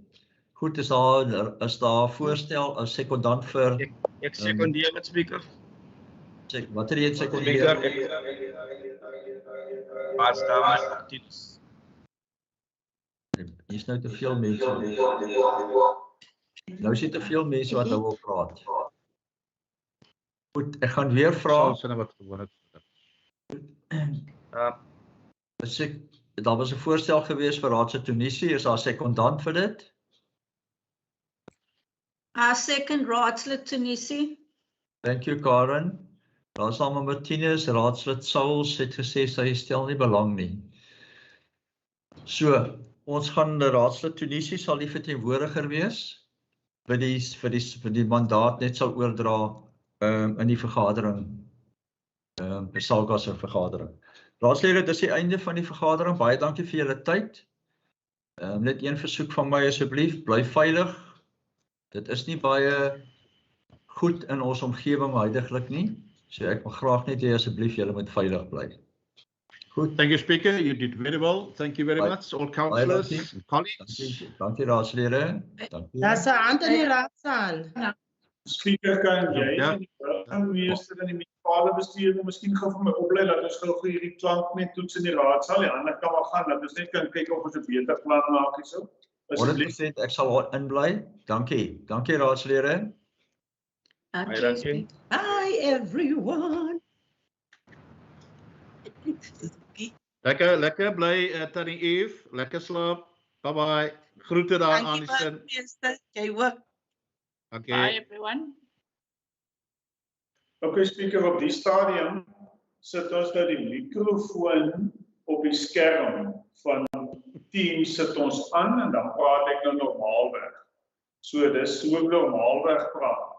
Goed, is daar voorstel 'n sekondant vir Ek sekondeer met Speaker. Wat het jy sekondeer? Raadsdame Martinez. Hier is nou te veel mense. Nou is te veel mense wat nou wil praat. Goed, ek gaan weer vra. Daar was 'n voorstel gewees vir raadslid Tunisie, is daar 'n sekondant vir dit? Second, raadslid Tunisie. Thank you, Karen. Raadsdame Martinez, raadslid Sauls het gesê sy stel nie belang nie. So, ons gaan die raadslid Tunisie sal die verteenwoordiger wees vir die mandaat net sal oordra in die vergadering, by SALGA se vergadering. Raadslede, dis die einde van die vergadering. Baie dankie vir julle tyd. Net een versoek van my asseblief, bly veilig. Dit is nie baie goed in ons omgewing huidiglik nie. So ek wil graag net hê asseblief julle moet veilig bly. Good. Thank you, Speaker. You did very well. Thank you very much, all councillors and colleagues. Dankie, raadslede. Dankie. Daar's 'n hand in die raadsaal. Speaker, kan jy meester in die munisipale bestuur miskien gou vir my oplei dat ons gou vir hierdie klank net toets in die raadsaal, die ander kan maar gaan, dat ons net kan kyk of ons 'n beter plan maak hierso. 100% ek sal inbly. Dankie. Dankie raadslede. Okay. Bye everyone. Lekker bly Tannie Eve. Lekker slaap. Bye bye. Groete daar aan die sin. Jy ook. Okay. Bye everyone. Okay, Speaker, op die stadium sit ons nou die mikrofoon op die skerm van Teams sit ons aan en dan praat ek nou normaalweg. So dis so ek wil normaalweg praat.